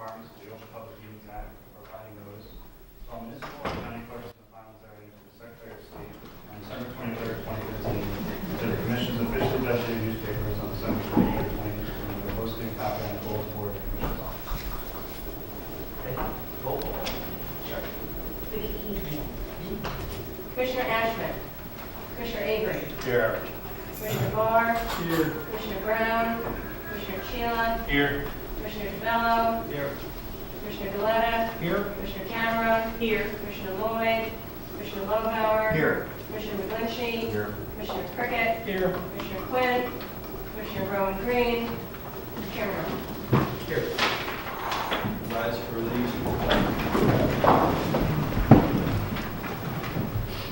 requirements of the Open Public Meetings Act, providing notice from municipal and county clerks in the Pinelands area to the Secretary of State on December 23rd, 2015, to the Commission's officially designated newspapers on December 23rd, 2015, and posting a copy on the bulletin board of the Commission's office. Roll call. Good evening. Commissioner Ashman. Commissioner Avery. Here. Commissioner Barr. Here. Commissioner Brown. Commissioner Sheehan. Here. Commissioner DeBello. Here. Commissioner Galetta. Here. Commissioner Cameron. Here. Commissioner Lloyd. Commissioner Lobauer. Here. Commissioner McGlinchey. Here. Commissioner Prickett. Here. Commissioner Quinn. Commissioner Rowan Green. Chairman Rowe. Here. Rise for release.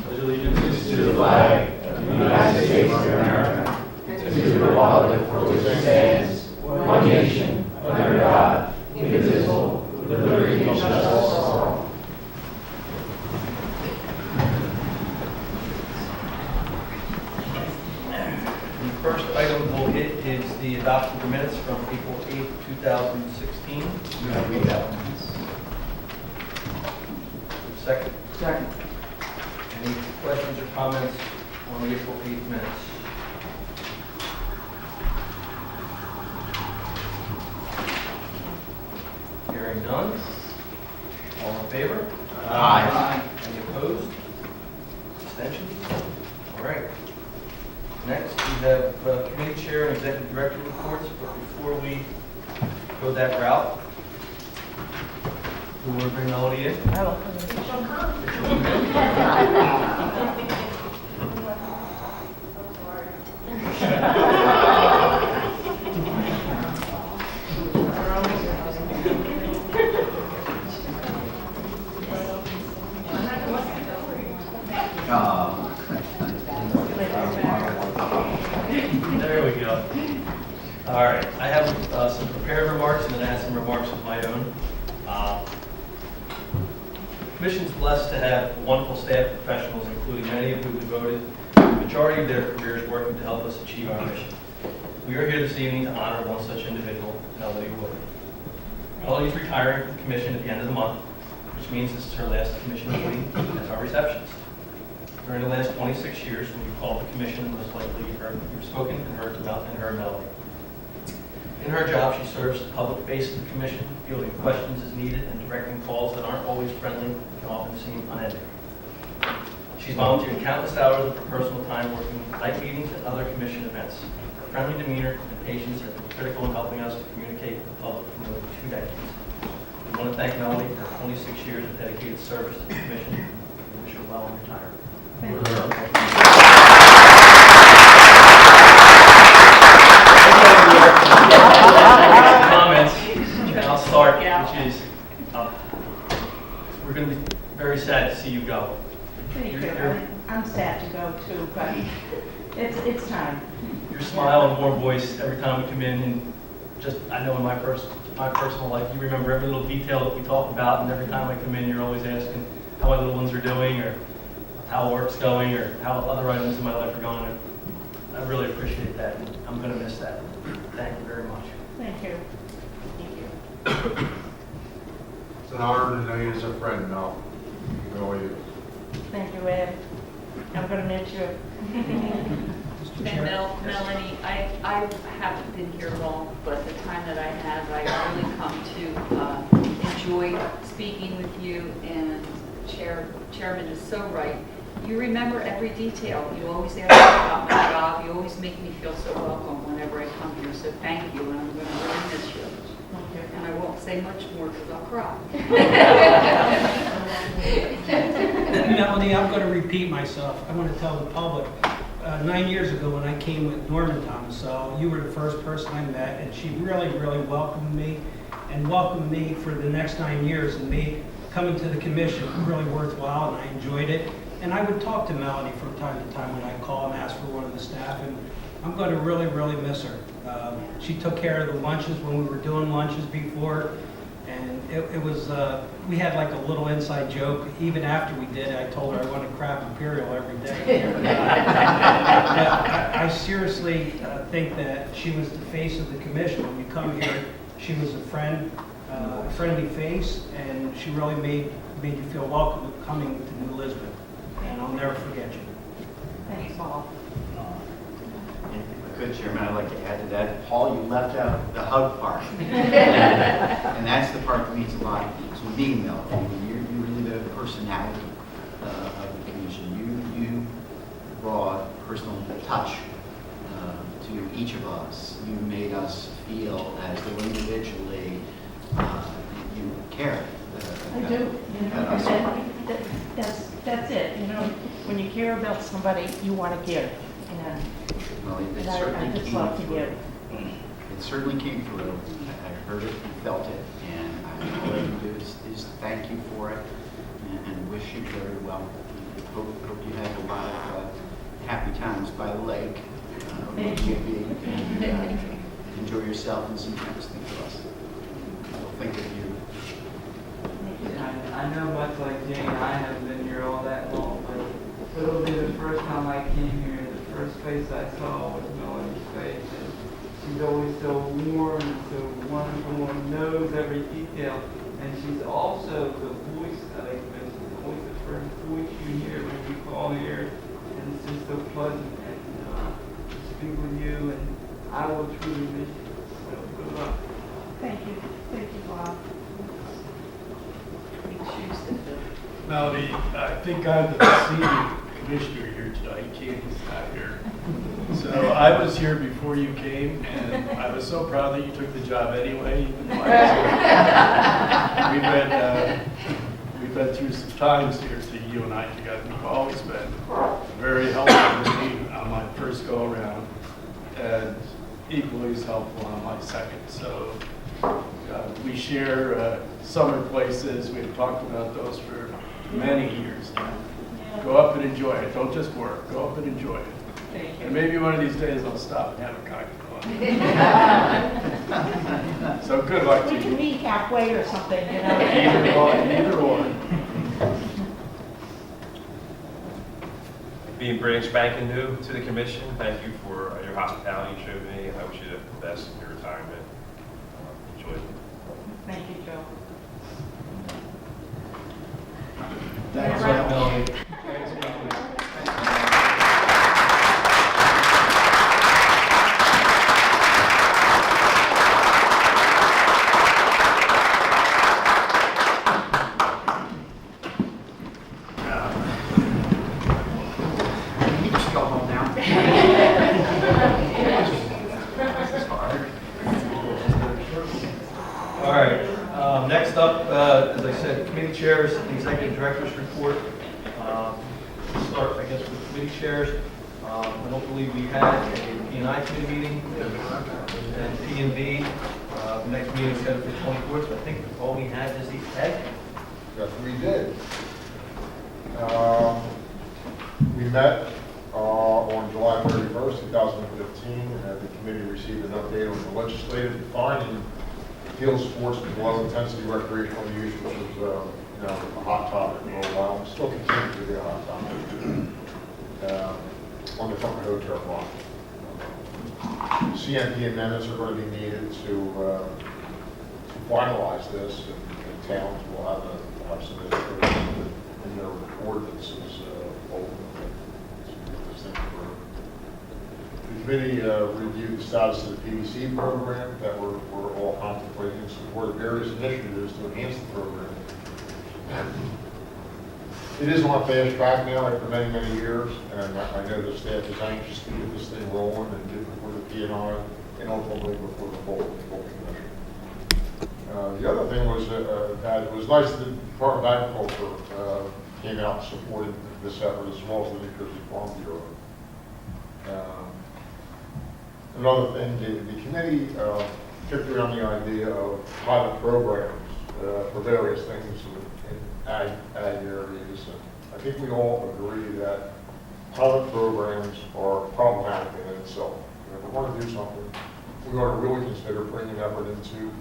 Pledge allegiance to the flag of the United States of America and to the republic for which it stands, one nation, under God, indivisible, with liberty and justice for all. The first item we'll hit is the adoption of minutes from April 8th, 2016. Do you have redevelopments? Second. Second. Any questions or comments on the April 8th minutes? Hearing none. All in favor? Aye. Any opposed? Abstentions? All right. Next, we have committee chair and executive director reports, but before we go that route, we want to bring Melody in. There we go. All right, I have some prepared remarks and then I have some remarks of my own. The Commission's blessed to have wonderful staff professionals, including many of whom have devoted the majority of their careers working to help us achieve our mission. We are here this evening to honor one such individual, Melody Wood. Melody is retiring from the Commission at the end of the month, which means this is her last Commission meeting as our receptionist. During the last 26 years, when you called the Commission, most likely you've spoken and heard about and heard Melody. In her job, she serves the public face of the Commission, fielding questions as needed and directing calls that aren't always friendly and can often seem unending. She's volunteered countless hours of her personal time working night meetings and other Commission events. Her friendly demeanor and patience have been critical in helping us to communicate with the public for more than 2 decades. We want to thank Melody for her 26 years of dedicated service to the Commission and wish her well in retirement. Comments, and I'll start, which is, we're going to be very sad to see you go. Thank you. I'm sad to go too, but it's time. Your smile and warm voice every time we come in, and just, I know in my personal life, you remember every little detail that we talk about, and every time I come in, you're always asking how my little ones are doing, or how work's going, or how other items in my life are going. I really appreciate that. I'm going to miss that. Thank you very much. Thank you. Thank you. It's an honor to know you as a friend, Mel. Go with you. Thank you, Ed. I'm going to miss you. And Melanie, I haven't been here long, but the time that I have, I really come to enjoy speaking with you, and Chairman is so right. You remember every detail. You always ask me about my job. You always make me feel so welcome whenever I come here, so thank you, and I'm going to really miss you. And I won't say much more because I'll cry. Melanie, I'm going to repeat myself. I want to tell the public, 9 years ago when I came with Norman Thomasell, you were the first person I met, and she really, really welcomed me and welcomed me for the next 9 years, and made coming to the Commission really worthwhile, and I enjoyed it. And I would talk to Melanie from time to time when I call and ask for one of the staff, and I'm going to really, really miss her. She took care of the lunches when we were doing lunches before, and it was, we had like a little inside joke. Even after we did it, I told her I wanted crab imperial every day. I seriously think that she was the face of the Commission. When you come here, she was a friend. a friendly face, and she really made you feel welcome coming to New Lisbon. And I'll never forget you. Thanks, Paul. Good, Chairman, I'd like to add to that. Paul, you left out the hug part. And that's the part that means a lot. So being Mel, you're really the personality of the commission. You brought personal touch to each of us. You made us feel as though individually you care. I do, you know, that's it, you know, when you care about somebody, you want to give, and Well, it I certainly just came love to through. give. It certainly came through. I heard it and felt it, and all I can do is thank you for it and wish you very well. Hope you had a lot of happy times by the lake. Thank you. And enjoy yourself and sometimes think of us. We'll think of you. I know much like Jane, I haven't been here all that long, but it'll be the first time I came here, the first face I saw was Melanie's face. And she's always so warm and so wonderful and knows every detail. And she's also the voice that I mentioned, always the first voice you hear when you call here. And it's just so pleasant and to speak with you, and I will truly miss you. So good luck. Thank you, Bob. Melody, I think I'm the senior commissioner here tonight. Candy's not here. So I was here before you came, and I was so proud that you took the job anyway. Even though I was we've been through some times here, so you and I together. You've always been very helpful to me on my first go around, and equally as helpful on my second. So we share summer places. We've talked about those for many years now. Go up and enjoy it. Don't just work. Go up and enjoy it. Thank And maybe one of these days I'll stop and have a cocktail. So good luck to We can you. meet halfway or something, you know. Either or. Being brand spanking new to the commission, thank you for your hospitality you showed me, and I wish you the best in your retirement. Enjoy it. Thank you, Joe. Thanks, Yeah. Melanie. You just go home now. This is hard. All right, next up, as I said, committee chairs, the executive director's report. We'll start, I guess, with committee chairs. I don't believe we had a P&I committee meeting, and P&B, the next meeting is scheduled for the 24th, so I think all we had is the egg. Yes, we did. We met on July 31st, 2015. The committee received an update on the legislative defining field sports and low-intensity recreational use, which was a hot topic for a while. Still continues to be a hot topic on the front row turf line. CMP amendments are going to be needed to finalize this, and towns will have some input in their ordinances ultimately. The committee reviewed the status of the PVC program that we're all contemplating and supported various initiatives to enhance the program. It is on a fast track now after many, many years, and I know the staff is anxious to get this thing rolling and get before the P&I and ultimately before the full commission. The other thing was that it was nice that the Department of Agriculture came out and supported this effort as well as the New Jersey Farm Bureau. Another thing, the committee kicked around the idea of private programs for various things in ag areas. And I think we all agree that pilot programs are problematic in itself. And if we want to do something, we ought to really consider putting an effort into,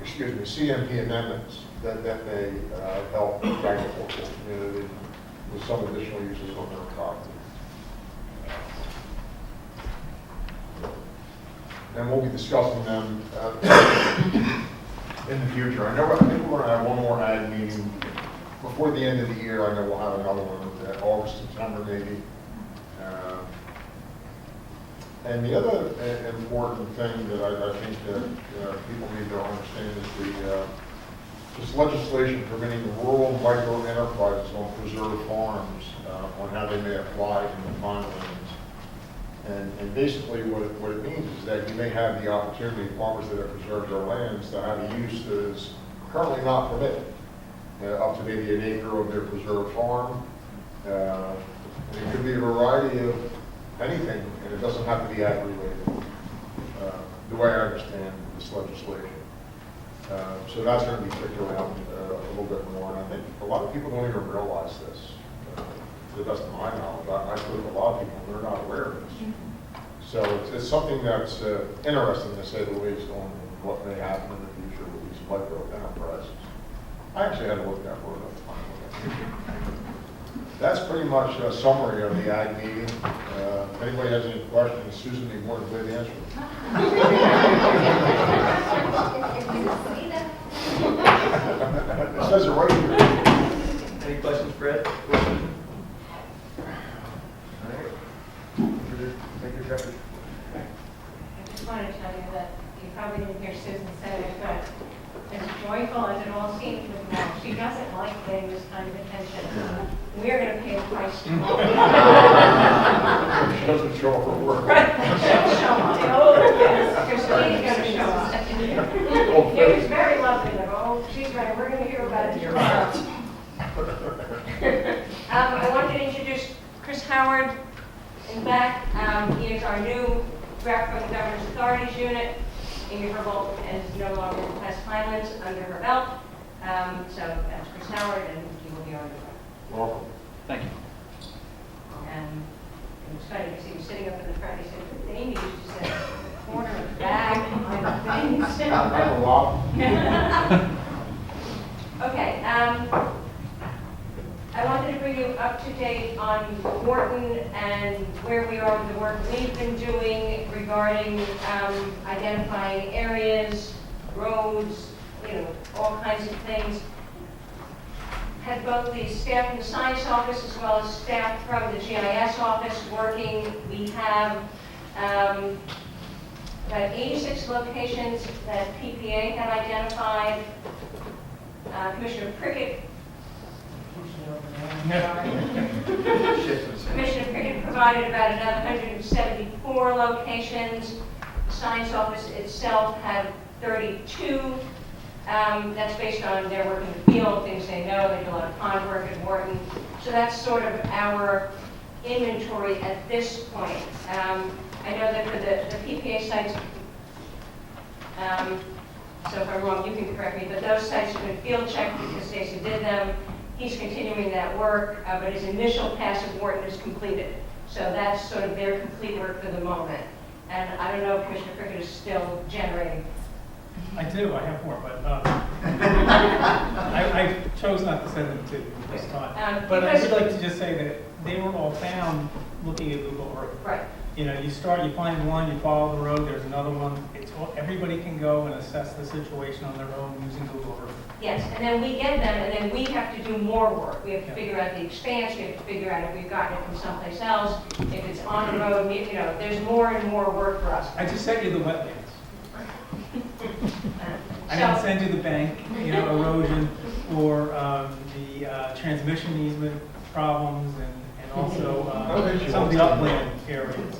CMP amendments that may help the agricultural community with some additional uses on their property. And we'll be discussing them in the future. I think we're gonna have one more ag meeting before the end of the year. I know we'll have another one, August, September maybe. And the other important thing that I think that people need to understand is this legislation permitting rural micro enterprises on preserved farms on how they may apply in the Pinelands. And basically what it means is that you may have the opportunity, farmers that have preserved their lands, to have a use that is currently not permitted, up to maybe an acre of their preserved farm. And it could be a variety of anything, and it doesn't have to be ag-related, the way I understand this legislation. So that's going to be kicked around a little bit more, and I think a lot of people don't even realize this. To the best of my knowledge, I spoke to a lot of people, and they're not aware of this. So it's something that's interesting, to say the least, on what may happen in the future with these micro enterprises. I actually had to look that word up. That's pretty much a summary of the ag meeting. If anybody has any questions, Susan would be more than glad to answer them. It says it right here. Any questions, Fred? I just want to tell you that you probably didn't hear Susan say it, but as joyful as it all seems with Mel, she doesn't like getting this kind of attention. We're going to pay the price tomorrow. She doesn't show up for work. Right, she'll show up. Oh, yes, Christine's going to show up. It was very lovely. Like, oh, she's ready. We're going to hear about it tomorrow. I want to introduce Chris Howard in back. He is our new rep from the Governor's Authorities Unit. Amy Herbold is no longer in West Pinelands under her belt. So that's Chris Howard, and he will be on the front. Welcome. Thank you. And it was funny because he was sitting up in the front. He said, Amy used to say, corner of the bag behind the things. I have a lot. Okay. I wanted to bring you up to date on Wharton and where we are with the work we've been doing regarding identifying areas, roads, all kinds of things. Had both the staff from the science office as well as staff from the GIS office working. We have about 86 locations that PPA have identified. Commissioner Prickett Commissioner Prickett provided about another 174 locations. The science office itself had 32. That's based on their work in the field, things they know. They do a lot of pond work at Wharton. So that's sort of our inventory at this point. I know that for the PPA sites, so if I'm wrong, you can correct me, but those sites have been field checked because Stacy did them. He's continuing that work, but his initial pass of Wharton is completed. So that's sort of their complete work for the moment. And I don't know if Commissioner Prickett is still generating. I do, I have more, but I chose not to send them to you this time. But I would like to just say that they were all found looking at Google Earth. Right. You find one, you follow the road, there's another one. Everybody can go and assess the situation on their own using Google Earth. Yes, and then we get them, and then we have to do more work. We have to figure out the expanse, we have to figure out if we've gotten it from someplace else, if it's on the road, there's more and more work for us. I just sent you the wetlands. I didn't send you the bank, erosion, or the transmission easement problems, and also some of the upland areas.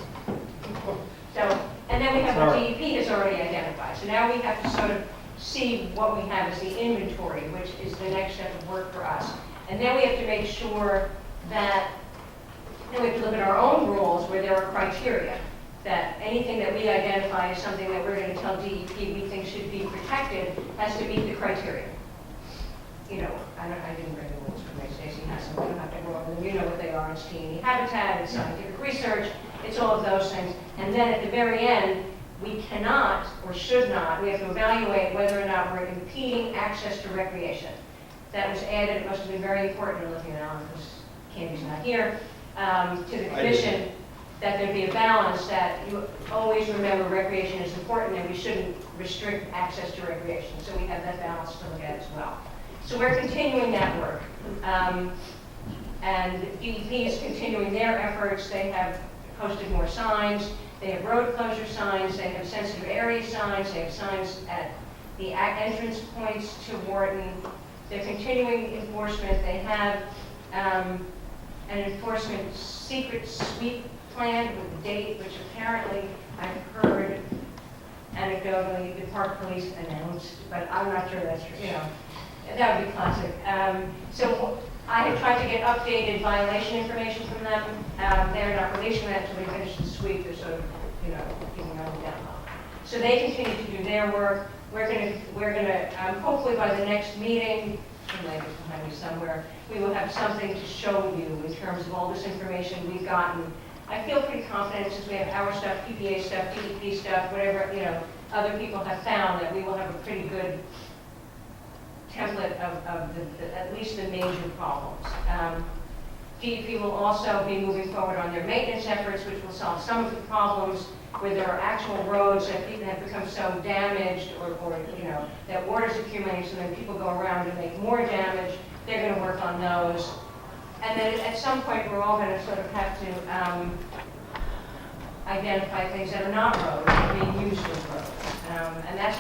So, and then we have what DEP has already identified. So now we have to sort of see what we have as the inventory, which is the next step of work for us. And then we have to make sure that, then we have to look at our own rules where there are criteria. That anything that we identify as something that we're going to tell DEP we think should be protected has to meet the criteria. I didn't bring the rules for me, Stacy has them, we don't have to go over them. You know what they are, it's T&E habitat, it's scientific research, it's all of those things. And then at the very end, we cannot or should not, we have to evaluate whether or not we're impeding access to recreation. That was added, it must have been very important, looking at Alan because Candy's not here, to the commission. that there be a balance, that you always remember recreation is important and we shouldn't restrict access to recreation. So we have that balance to look at as well. So we're continuing that work. And DEP is continuing their efforts. They have posted more signs. They have road closure signs. They have sensitive area signs. They have signs at the entrance points to Wharton. They're continuing enforcement. They have an enforcement secret sweep plan with a date, which apparently I've heard anecdotally the park police announced, but I'm not sure that's true. You know, that would be classic. So I have tried to get updated violation information from them. They're not releasing that until they finish the sweep. They're sort of, you know, keeping on the down low. So they continue to do their work. We're gonna hopefully by the next meeting, behind me somewhere, we will have something to show you in terms of all this information we've gotten. I feel pretty confident since we have our stuff, PPA stuff, DEP stuff, whatever, you know, other people have found, that we will have a pretty good template of at least the major problems. DEP will also be moving forward on their maintenance efforts, which will solve some of the problems where there are actual roads that people have become so damaged or you know, that water's accumulating, so then people go around and make more damage. They're going to work on those. And then at some point, we're all going to sort of have to identify things that are not roads, that are being used as roads. And that's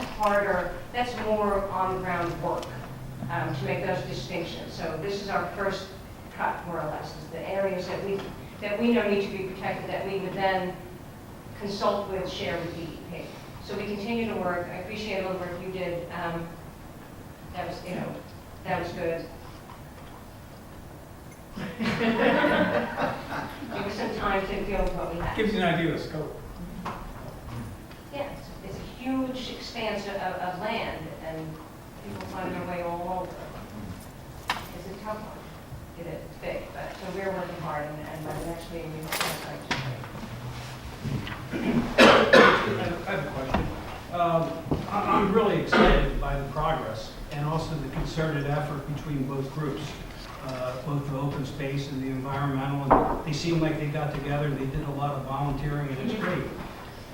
that's more on-the-ground work to make those distinctions. So this is our first cut, more or less, is the areas that we know need to be protected, that we would then consult with, share with DEP. So we continue to work. I appreciate all the work you did. That was, you know, that was good. Give us some time to feel what we have. Gives you an idea of scope. Yeah, it's a huge expanse of land, and people find their way all over. It's a tough one. It is big, but so we're working hard, and by the next meeting, we will I have a question. I'm really excited by the progress and also the concerted effort between both groups, both the open space and the environmental. And they seem like they got together and they did a lot of volunteering, and it's great.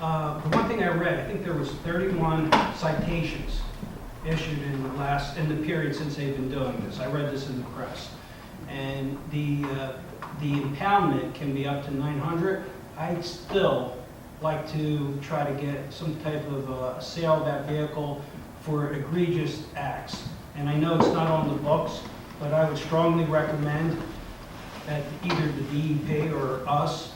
The one thing I read, I think there was 31 citations issued in the period since they've been doing this. I read this in the press. And the impoundment can be up to 900. I'd still like to try to get some type of sale of that vehicle for egregious acts. And I know it's not on the books, but I would strongly recommend that either the DEP or us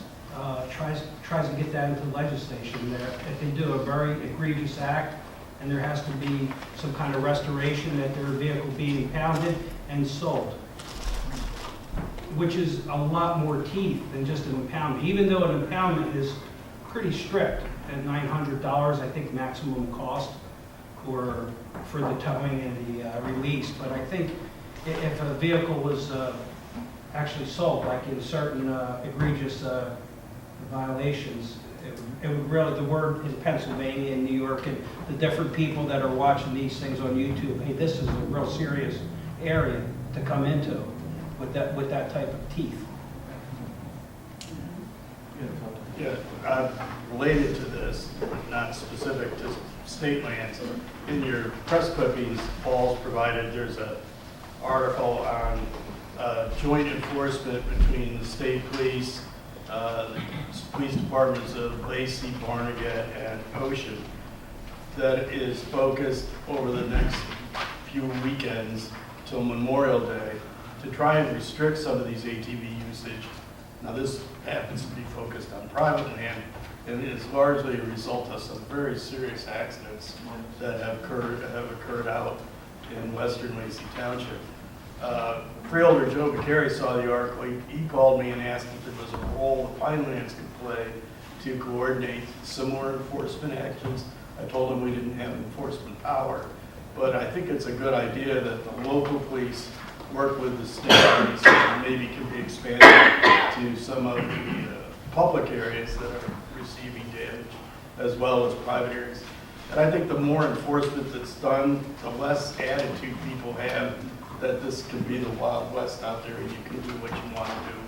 tries to get that into legislation. If they do a very egregious act and there has to be some kind of restoration that their vehicle be impounded and sold, which is a lot more teeth than just an impoundment. Even though an impoundment is pretty strict at $900, I think maximum cost for the towing and the release. But I think if a vehicle was actually sold, like in certain egregious violations, it would really, the word in Pennsylvania and New York and the different people that are watching these things on YouTube, hey, this is a real serious area to come into with that type of teeth. Yeah, related to this, not specific to state lands. In your press clippings, Paul's provided, there's an article on joint enforcement between the state police, the police departments of Lacey, Barnegat, and Ocean that is focused over the next few weekends till Memorial Day to try and restrict some of these ATV usage. Now this happens to be focused on private land, and it is largely a result of some very serious accidents that have occurred out in western Lacey Township. Freeholder Joe McCary saw the article. He called me and asked if there was a role the Pinelands could play to coordinate similar enforcement actions. I told him we didn't have enforcement power, but I think it's a good idea that the local police work with the state police and maybe can be expanded to some of the public areas that are receiving damage as well as private areas. And I think the more enforcement that's done, the less attitude people have that this could be the Wild West out there and you can do what you want to do.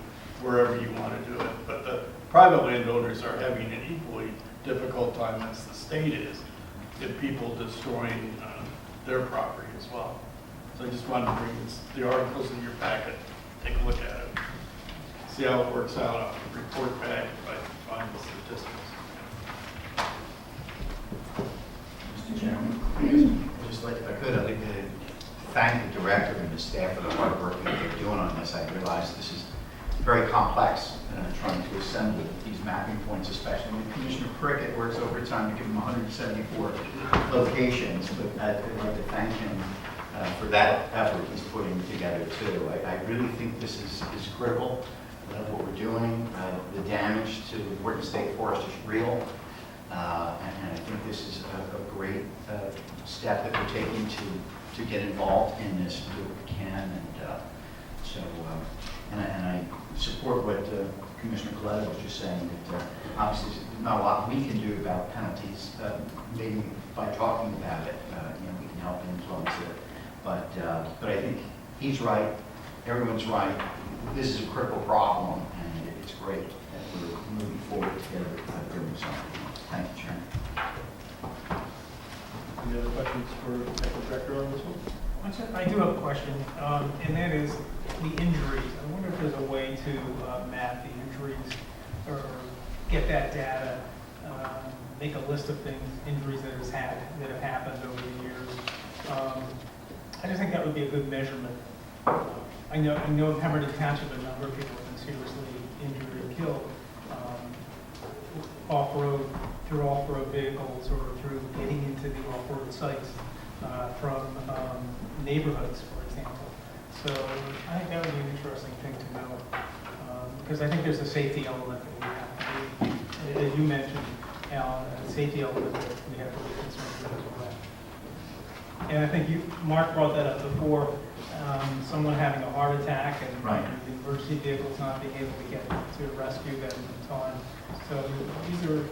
wherever you want to do it. But the private landowners are having an equally difficult time as the state is, if people destroying their property as well. So I just wanted to bring the articles in your packet, take a look at it, see how it works out. I'll report back if I find the statistics. Mr. Chairman, just like if I could, I'd like to thank the director and the staff for the hard work that they're doing on this. I realize this is very complex, trying to assemble these mapping points, especially when Commissioner Prickett works overtime to give him 174 locations. But I'd like to thank him for that effort he's putting together too. I really think this is critical, what we're doing. The damage to Wharton State Forest is real. And I think this is a great step that we're taking to get involved in this, do what we can. And I support what Commissioner Collette was just saying, that obviously there's not a lot we can do about penalties. Maybe by talking about it, we can help influence it. But I think he's right, everyone's right. This is a critical problem, and it's great that we're moving forward together doing something. Thank you, Chairman. Any other questions for the Technical Director on this one? I do have a question, and that is the injuries. I wonder if there's a way to map the injuries or get that data, make a list of things, injuries that have happened over the years. I just think that would be a good measurement. I know in Pemberton Township, a number of people have been seriously injured or killed off-road, through off-road vehicles or through getting into the off-road sites from neighborhoods, for example. So I think that would be an interesting thing to know, because I think there's a safety element that we have to be, as you mentioned, Alan, a safety element that we have to be concerned with as well. And I think Mark brought that up before, someone having a heart attack and the emergency vehicles not being able to get to rescue them in time. So these are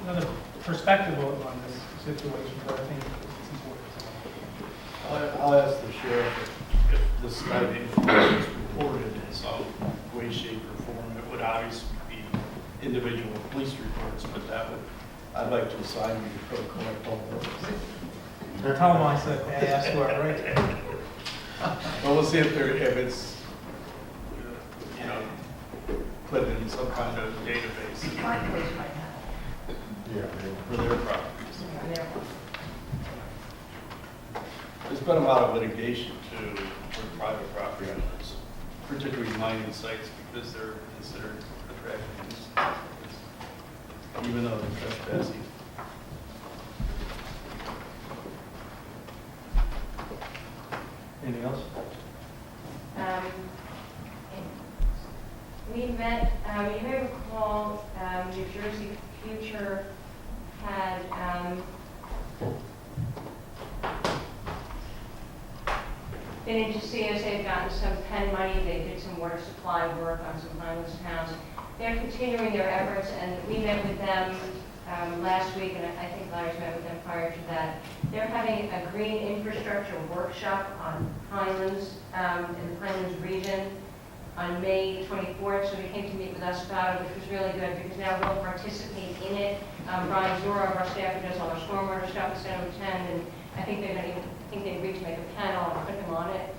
another perspective on this situation, but I think it's important. I'll ask the sheriff if this kind of information is reported in some way, shape, or form. It would obviously be individual police reports, but I'd like to assign you to go collect all those. Tell them I said I asked for it, right? Well, we'll see if it's, put in some kind of database My place might have for their properties. it. Yeah. There's been a lot of litigation too for private property owners, particularly mining sites, because they're considered attractive, even though they're trespassing. Anything else? We met, you may recall, New Jersey Future had been in to see us. They had gotten some PEN money. They did some water supply work on some Pinelands towns. They're continuing their efforts, and we met with them last week, and I think Larry's met with them prior to that. They're having a green infrastructure workshop on Pinelands, in the Pinelands region, on May 24th, so they came to meet with us about it, which was really good, because now we'll participate in it. Brian Zora, our staff, who does all our stormwater stuff, is going to attend, and I think they're going to, they agreed to make a panel and put him on it.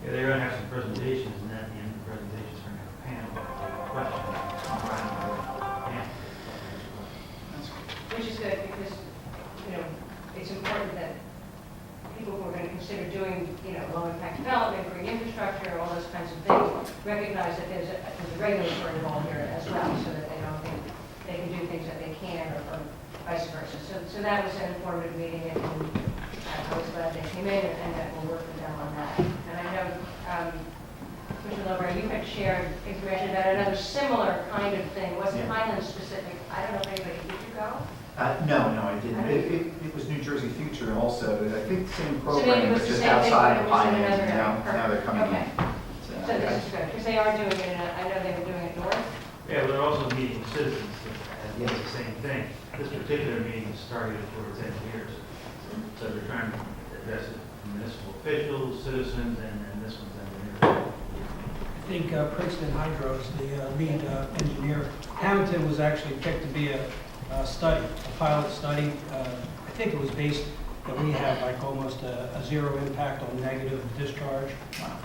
Yeah, they're going to have some presentations, and at the end of the presentations, we're going to have a panel, questions. Which is good, because, it's important that people who are going to consider doing, low-impact development, green infrastructure, all those kinds of things, recognize that there's a regulatory involved here as well, so that they don't think they can do things that they can, or vice versa. So that was an informative meeting, and I was glad they came in, and that we'll work with them on that. And I know, Commissioner Lover, you had shared information about another similar kind of thing. It wasn't Highland specific. I don't know if anybody did you go? No, I didn't. It was New Jersey Future also. I think the same So maybe program, it was but the just same thing, outside but of it was in Pinelands. another area. Now they're coming Okay. in. So this is good, because they are doing it, I know they were doing it north. Yeah, but they're also meeting citizens that does the same thing. This particular meeting is targeted towards engineers. So they're trying to address it from municipal officials, citizens, and this one's engineers. think Princeton Hydro is the lead engineer. Hamilton was actually picked to be a study, a pilot study. I think it was based that we have like almost a zero impact on negative discharge.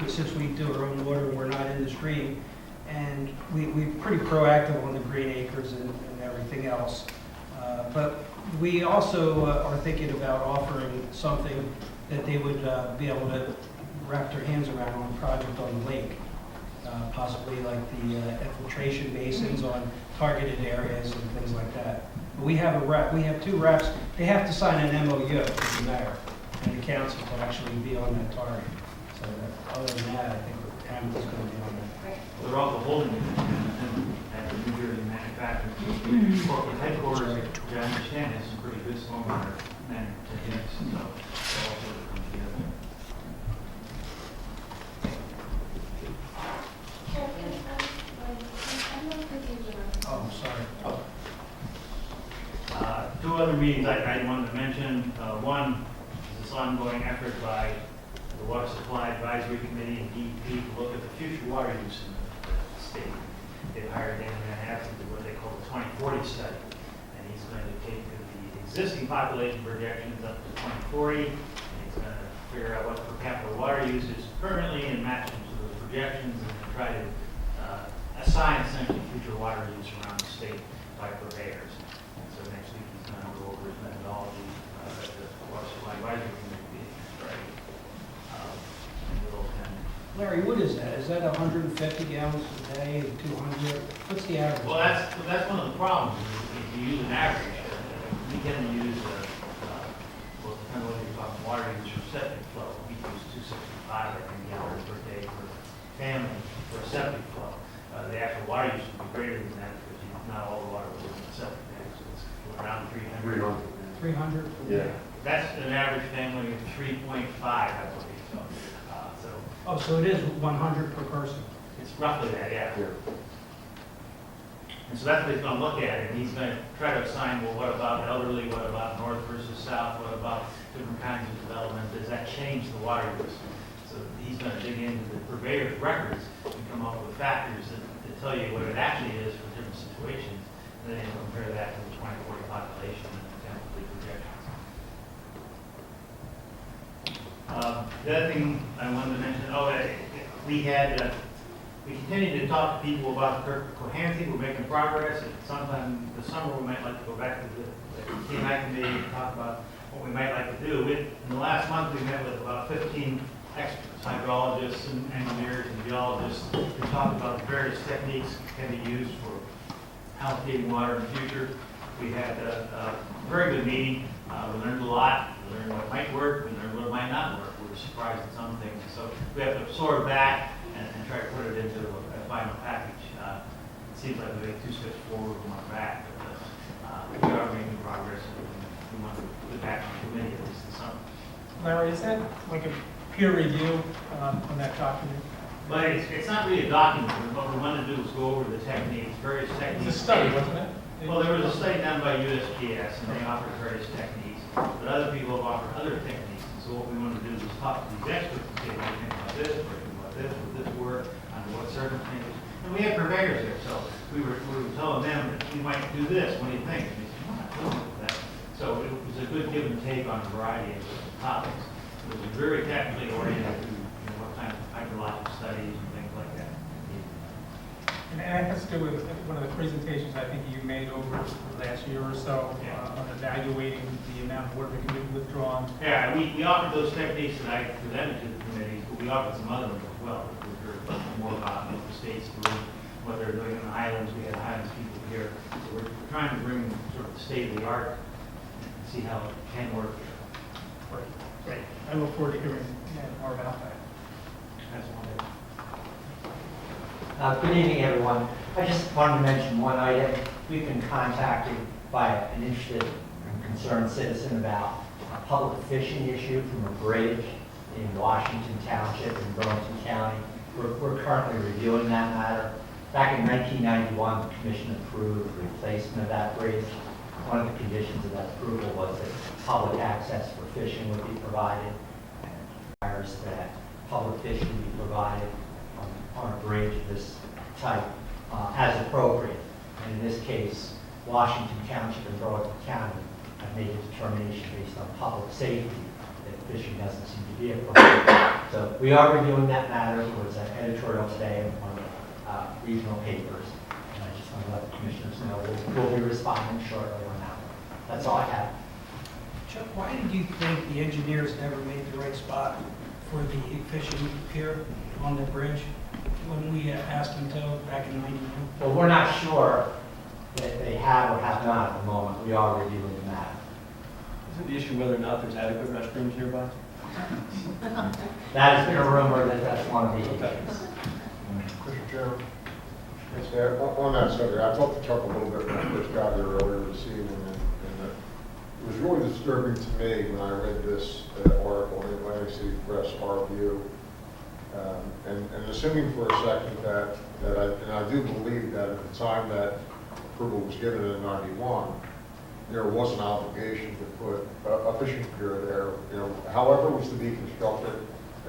Since we do our own water, we're not in the stream. And we're pretty proactive on the green acres and everything else. But we also are thinking about offering something that they would be able to wrap their hands around on a project on the lake. Possibly like the infiltration basins on targeted areas and things like that. But we have a rep, we have 2 reps. They have to sign an MOU with the mayor and the council to actually be on that target. So that, other than that, I think Hamilton's going to be on that. They're also holding it at the New Jersey manufacturing corporate headquarters, which I understand has some pretty good stormwater management techniques, so they'll also come together. Oh, I'm sorry. 2 other meetings I wanted to mention. One is this ongoing effort by the Water Supply Advisory Committee and DEP to look at the future water use in the state. They've hired Dan Manhattan to do what they call the 2040 study. And he's going to take the existing population projections up to 2040, and he's going to figure out what per capita water use is currently and match them to those projections and try to assign essentially future water use around the state by purveyors. And so next week he's going to go over his methodology at the Water Supply Advisory Committee meeting. Right. Larry, what is that? Is that 150 gallons a day, 200? What's the average? Well, that's one of the problems. If you use an average, we can use well, depending on whether you're talking water use or septic flow. We use 265, I think, gallons per day per family for a septic flow. The actual water use would be greater than that because not all the water goes in the septic tank, so it's around 300. 300? Yeah. That's an average family of 3.5, I believe. So Oh, so it is 100 per person? it's roughly that, yeah. And so that's what he's going to look at, and he's going to try to assign, well, what about elderly, what about north versus south, what about different kinds of development, does that change the water use? So he's going to dig into the purveyor's records and come up with factors that tell you what it actually is for different situations, and then he'll compare that to the 2040 population and the chemical projections. The other thing I wanted to mention, we continued to talk to people about Cohansey. We're making progress. Sometime this summer, we might like to go back to the TMI committee and talk about what we might like to do. In the last month, we met with about 15 experts, hydrologists and engineers and geologists, to talk about the various techniques that can be used for allocating water in the future. We had a very good meeting. We learned a lot. We learned what might work. We learned what might not work. We were surprised at some things. So we have to absorb that and try to put it into a final package. It seems like we make 2 steps forward and 1 back, but we are making progress, and we want to get back to the committee at least this summer. Larry, is that like a peer review on that document? But it's not really a document. What we want to do is go over the techniques, various techniques. It's a study, wasn't it? Well, there was a study done by USGS, and they offered various techniques, but other people have offered other techniques. And so what we want to do is talk to these experts and say, what do you think about this, what do you think about this, will this work, under what circumstances? And we have purveyors there, so we were telling them that we might do this, what do you think? And they said, well, I don't know that. So it was a good give and take on a variety of topics. It was very technically oriented to what kind of hydrologic studies and things like that. And that has to do with one of the presentations I think you made over the last year or so on evaluating the amount of water that can be withdrawn. Yeah, we offered those techniques that I presented to the committees, but we offered some other ones as well. We heard more about what the states doing, what they're doing on the islands. We had islands people here. So we're trying to bring sort of the state of the art and see how it can work here. Great. I look forward to hearing more about that. That's one of it. Good evening, everyone. I just wanted to mention one item. We've been contacted by an interested and concerned citizen about a public fishing issue from a bridge in Washington Township in Burlington County. We're currently reviewing that matter. Back in 1991, the commission approved the replacement of that bridge. One of the conditions of that approval was that public access for fishing would be provided, and it requires that public fishing be provided on a bridge of this type as appropriate. And in this case, Washington Township and Wharton County have made a determination based on public safety that fishing doesn't seem to be appropriate. So we are reviewing that matter. There was an editorial today in one of the regional papers. And I just want to let the commissioners know we'll be responding shortly on that one. That's all I have. Chuck, why did you think the engineers never made the right spot for the fishing pier on the bridge when we asked them to back in '91? Well, we're not sure that they have or have not at the moment. We are reviewing the matter. Isn't the issue whether or not there's adequate restrooms nearby? That has been a rumor that that's one of the issues. Mr. Chairman? Yes, sir. On that subject, I talked to Chuck a little bit when I first got here earlier this evening, and it was really disturbing to me when I read this article in Atlantic City Press, our view. And assuming for a second that I do believe that at the time that approval was given in '91, there was an obligation to put a fishing pier there. You know, however it was to be constructed,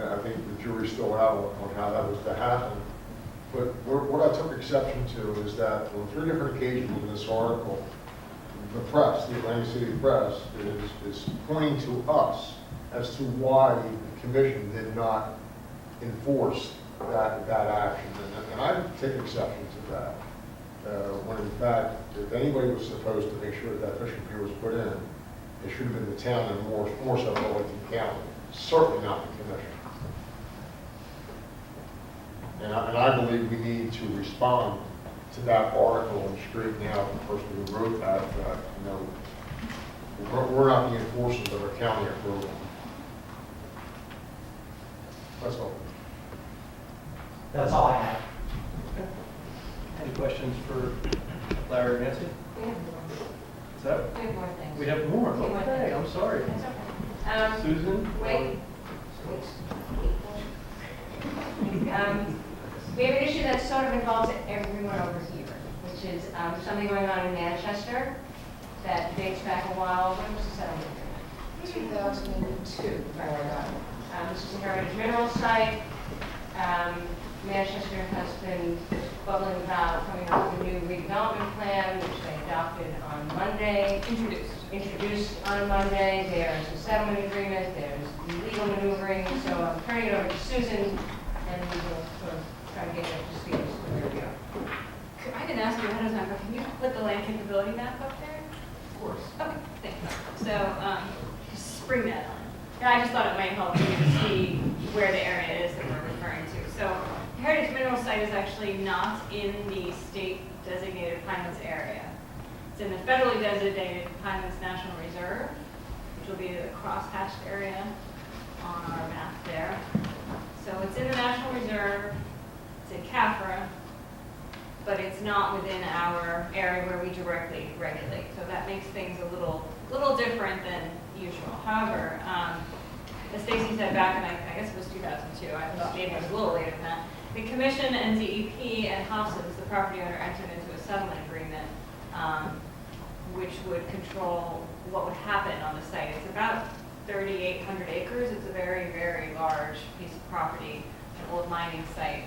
I think the jury's still out on how that was to happen. But what I took exception to is that on 3 different occasions in this article, the press, the Atlantic City Press, is pointing to us as to why the commission did not enforce that action. And I take exception to that. When in fact, if anybody was supposed to make sure that fishing pier was put in, it should have been the town and more so Wellington County, certainly not the commission. And I believe we need to respond to that article and straighten out the person who wrote that, you know, we're not the enforcers of a county approval. That's all. That's all I have. Any questions for Larry or Nancy? We have more. Is that? We have more things. We have more. We have more Okay, things. I'm sorry. That's okay. Susan? Wait. We have an issue that sort of involves everyone over here, which is something going on in Manchester that dates back a while. When was the settlement? 2002. Right. This is a heritage mineral site. Manchester has been bubbling about coming up with a new redevelopment plan, which they adopted on Monday. Introduced on Monday. There's a settlement agreement. There's legal maneuvering. So I'm turning it over to Susan, and we will sort of try to get up to speed as to where we are. I didn't ask you ahead of time, but can you put the land capability map up there? Of course. Okay, thank you. So, just spring that on. And I just thought it might help you to see where the area is that we're referring to. So, the Heritage Mineral Site is actually not in the state designated Pinelands area. It's in the federally designated Pinelands National Reserve, which will be the cross-hatched area on our map there. So it's in the National Reserve, it's in CAFRA, but it's not within our area where we directly regulate. So that makes things a little different than usual. However, as Stacy said back in, I guess it was 2002, I thought maybe it was a little later than that, the Commission and DEP and Hobson's, the property owner, entered into a settlement agreement which would control what would happen on the site. It's about 3,800 acres. It's a very, very large piece of property, an old mining site.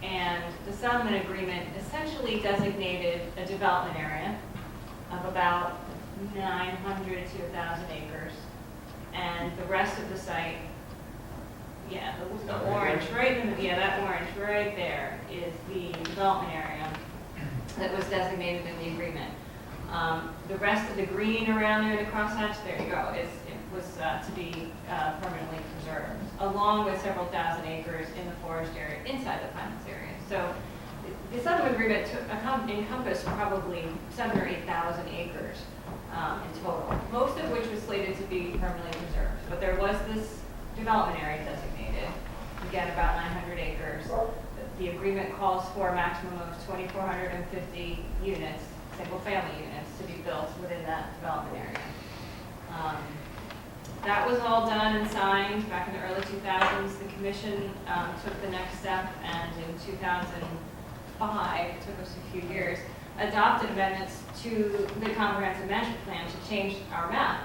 And the settlement agreement essentially designated a development area of about 900 to 1,000 acres. And the rest of the site, the orange, right in the, that orange right there is the development area that was designated in the agreement. The rest of the green around there, the crosshatch, there you go, it was to be permanently preserved, along with several thousand acres in the forest area inside the Pinelands area. So the settlement agreement encompassed probably 7,000 or 8,000 acres in total, most of which was slated to be permanently preserved. But there was this development area designated, again about 900 acres. The agreement calls for a maximum of 2,450 units, single-family units, to be built within that development area. That was all done and signed back in the early 2000s. The commission took the next step, and in 2005, it took us a few years, adopted amendments to the comprehensive management plan to change our map,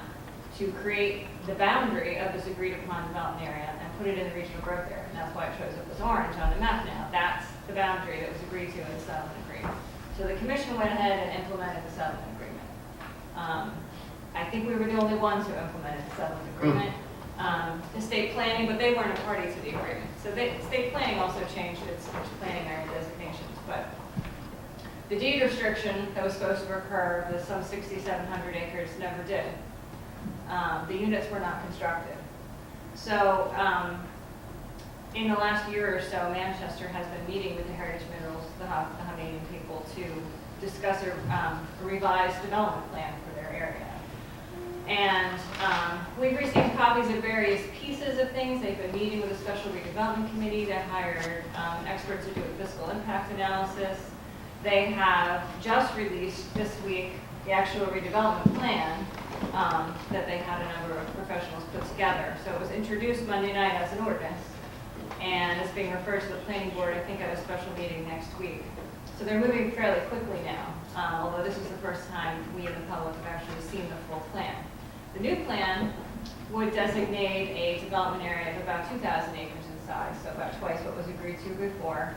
to create the boundary of this agreed-upon development area and put it in the regional growth area, and that's why it shows up as orange on the map now. That's the boundary that was agreed to in the settlement agreement. So the commission went ahead and implemented the settlement agreement. I think we were the only ones who implemented the settlement agreement. Estate planning, but they weren't a party to the agreement. So estate planning also changed its planning area designations, but the deed restriction that was supposed to occur, the some 6,700 acres, never did. The units were not constructed. So in the last year or so, Manchester has been meeting with the Heritage Minerals, the Hovnanian people, to discuss a revised development plan for their area. And we've received copies of various pieces of things. They've been meeting with a special redevelopment committee that hired experts to do a fiscal impact analysis. They have just released this week the actual redevelopment plan that they had a number of professionals put together. So it was introduced Monday night as an ordinance, and it's being referred to the planning board, I think, at a special meeting next week. So they're moving fairly quickly now, although this is the first time we in the public have actually seen the full plan. The new plan would designate a development area of about 2,000 acres in size, so about twice what was agreed to before.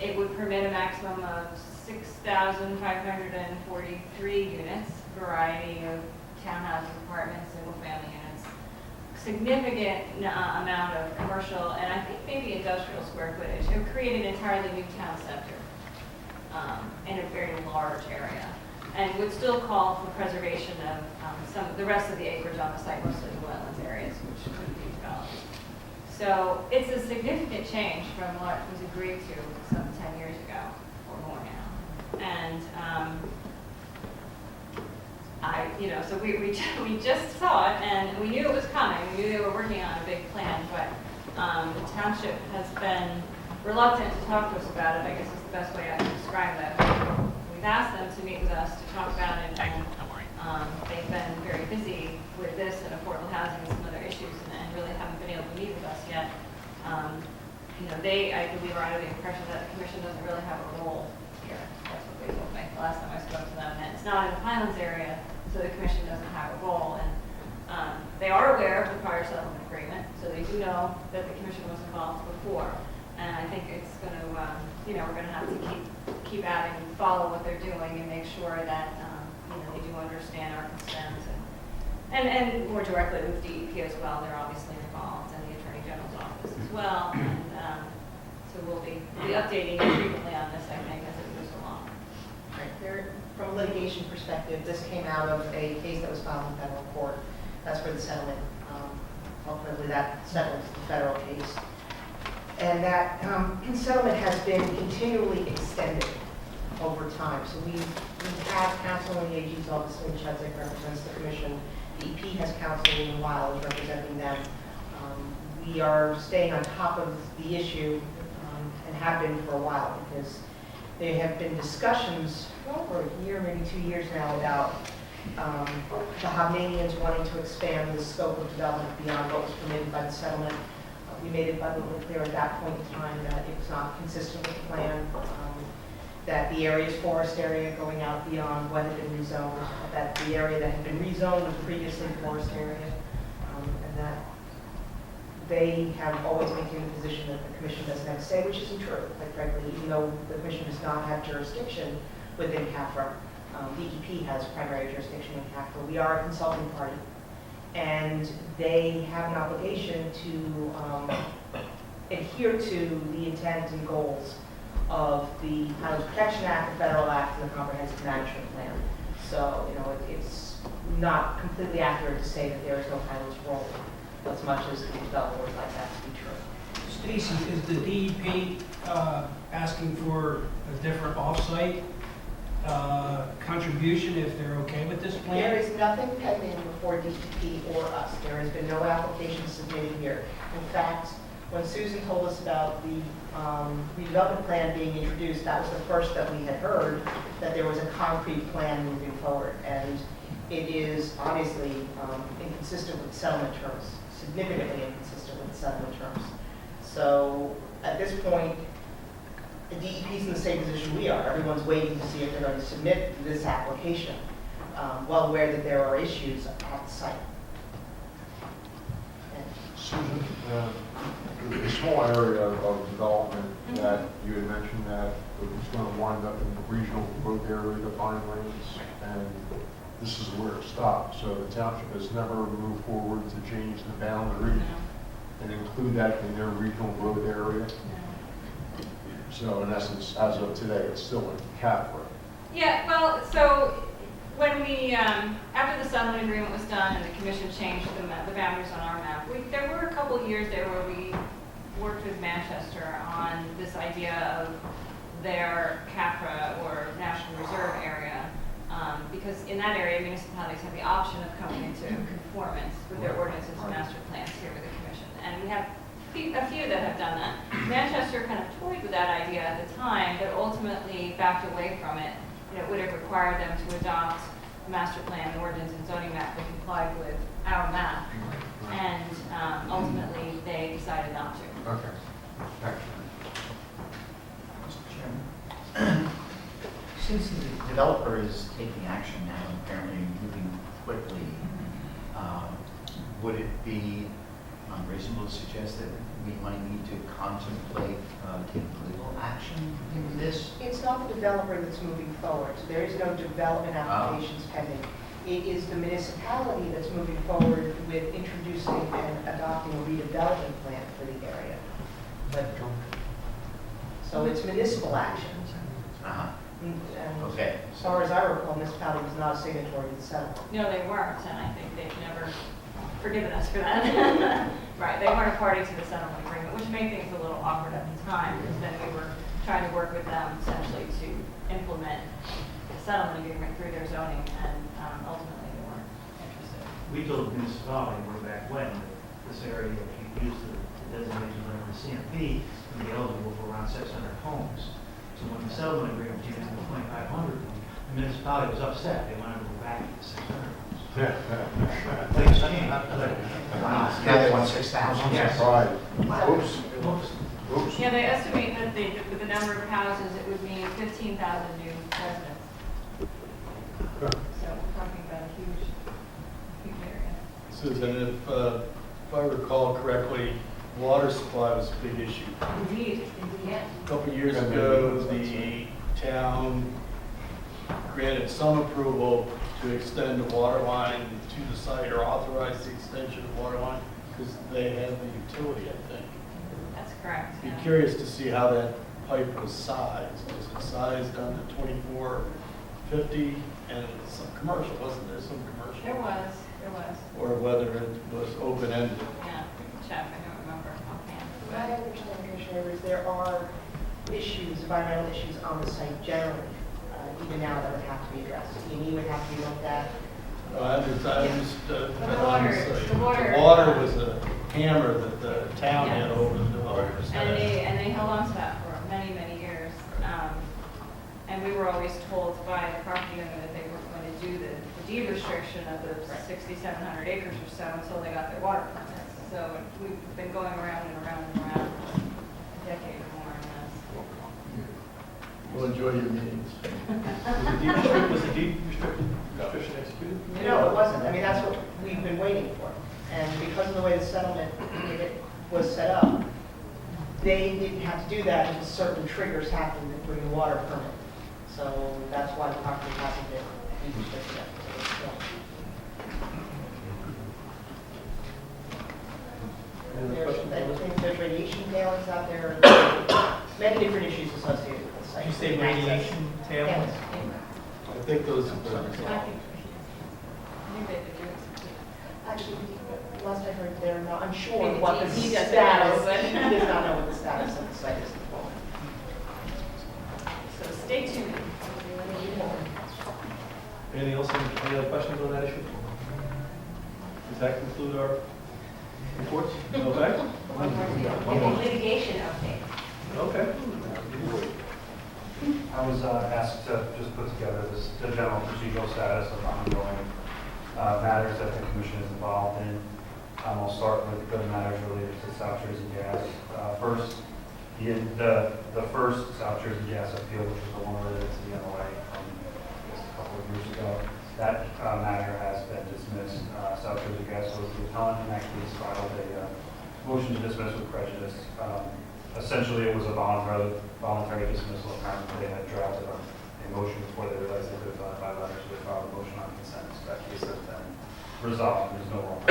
It would permit a maximum of 6,543 units, variety of townhouses, apartments, single-family units, significant amount of commercial and I think maybe industrial square footage. It would create an entirely new town center in a very large area, and would still call for preservation of the rest of the acreage on the site, mostly the wetlands areas, which couldn't be developed. So it's a significant change from what was agreed to some 10 years ago or more now. And so we just saw it, and we knew it was coming. We knew they were working on a big plan, but the township has been reluctant to talk to us about it. I guess is the best way I can describe that. We've asked them to meet with us to talk about it, and they've been very busy with this and affordable housing and some other issues, and really haven't been able to meet with us yet. They, I believe, are under the impression that the commission doesn't really have a role here. That's what they told me the last time I spoke to them. And it's not in the Pinelands area, so the commission doesn't have a role. And they are aware of the prior settlement agreement, so they do know that the commission was involved before. And I think it's going to, we're going to have to keep at it and follow what they're doing and make sure that, they do understand our concerns. And more directly with DEP as well, they're obviously involved, and the Attorney General's office as well. And so we'll be updating you frequently on this, I think, as it moves along. Right. From a litigation perspective, this came out of a case that was filed in federal court. That's where the settlement, ultimately that settles the federal case. And that settlement has been continually extended over time. So we have counsel in the AG's office, which represents the commission. DEP has counsel in while is representing them. We are staying on top of the issue and have been for a while, because there have been discussions for a year, maybe 2 years now, about the Hovnanians wanting to expand the scope of development beyond what was permitted by the settlement. We made it abundantly clear at that point in time that it was not consistent with the plan, that the area is forest area going out beyond what had been rezoned, that the area that had been rezoned was previously forest area, and that they have always maintained the position that the commission doesn't have to say, which isn't true, quite frankly, even though the commission does not have jurisdiction within CAFRA. DEP has primary jurisdiction in CAFRA. We are a consulting party, and they have an obligation to adhere to the intent and goals of the Highlands Protection Act, the Federal Act, and the Comprehensive Management Plan. So, it's not completely accurate to say that there is no Highlands role, as much as the developer would like that to be true. Stacy, is the DEP asking for a different off-site contribution if they're okay with this plan? There is nothing pending before DEP or us. There has been no application submitted here. In fact, when Susan told us about the redevelopment plan being introduced, that was the first that we had heard that there was a concrete plan moving forward. And it is obviously inconsistent with settlement terms, significantly inconsistent with settlement terms. So at this point, the DEP is in the same position we are. Everyone's waiting to see if they're going to submit this application, well aware that there are issues at the site. Susan, the small area of development that you had mentioned that it was going to wind up in the regional growth area, the Pinelands, and this is where it stopped. So the township has never moved forward to change the boundary and include that in their regional growth area. So in essence, as of today, it's still in CAFRA. Yeah, well, so when we, after the settlement agreement was done and the commission changed the boundaries on our map, there were a couple of years there where we worked with Manchester on this idea of their CAFRA or National Reserve area, because in that area, municipalities have the option of coming into conformance with their ordinances and master plans here with the commission. And we have a few that have done that. Manchester kind of toyed with that idea at the time, but ultimately backed away from it. It would have required them to adopt a master plan, ordinance, and zoning map that complied with our map. And ultimately, they decided not to. Okay. Thanks. Mr. Chairman, since the developer is taking action now, and apparently moving quickly, would it be unreasonable to suggest that we might need to contemplate taking legal action in this? It's not the developer that's moving forward, so there is no development applications pending. It is the municipality that's moving forward with introducing and adopting a redevelopment plan for the area. So it's municipal action. And Okay. as far as I recall, municipality was not a signatory to the settlement. No, they weren't, and I think they've never forgiven us for that. Right, they weren't a party to the settlement agreement, which made things a little awkward at the time, because then we were trying to work with them essentially to implement the settlement agreement through their zoning, and ultimately they weren't interested. We told the municipality way back when that this area, if you use the designation under the CMP, would be eligible for around 600 homes. So when the settlement agreement came in with 2,500, the municipality was upset. They wanted to go back to the 600 homes. Things changed. Now they want 6,000. Yes. Right. Wow. Oops. Yeah, they estimate that with the number of houses, it would mean 15,000 new residents. So we're talking about a huge area. Susan, if I recall correctly, water supply was a big issue. Indeed, yes. A couple of years ago, the town granted some approval to extend the water line to the site or authorize the extension of the water line because they had the utility, I think. That's correct. Be yeah. curious to see how that pipe was sized. Was it sized down to 2450 and some commercial, wasn't there some commercial? There was. Or whether it was open-ended. Yeah, check, I don't remember offhand. My understanding, Commissioner, is there are issues, environmental issues on the site generally, even now that would have to be addressed. E&E would have to be looked at. I understood. The water. The water was a hammer that the town had over the developers. And they held on to that for many, many years. And we were always told by the property owner that they were going to do the deed restriction of the 6,700 acres or so until they got their water permits. So we've been going around and around and around for a decade or more on this. We'll enjoy your meetings. Was the deed restriction executed? No, it wasn't. I mean, that's what we've been waiting for. And because of the way the settlement was set up, they didn't have to do that until certain triggers happened to bring the water permit. So that's why the property hasn't been deed restricted up to this point. I think there's radiation tailings out there, many different issues associated with the site. Did you say radiation tailings? I think those are the I results. think they did do it. Actually, last I heard, they're not, I'm sure Maybe what the DEP doesn't status, know, but- he does not know what the status of the site is at the moment. So stay tuned. Anything else, any other questions on that issue? Does that conclude our reports? Okay. Litigation update. Okay. I was asked to just put together the general procedural status of ongoing matters that the commission is involved in. I'll start with the matters related to South Jersey Gas. First, the first South Jersey Gas appeal, which is the one related to the NOA from a couple of years ago, that matter has been dismissed. South Jersey Gas was the appellant and actually filed a motion to dismiss with prejudice. Essentially, it was a voluntary dismissal. Apparently, they had drafted a motion before they realized they could have by letter, so they filed a motion on consent. So that case has been resolved. There's no longer.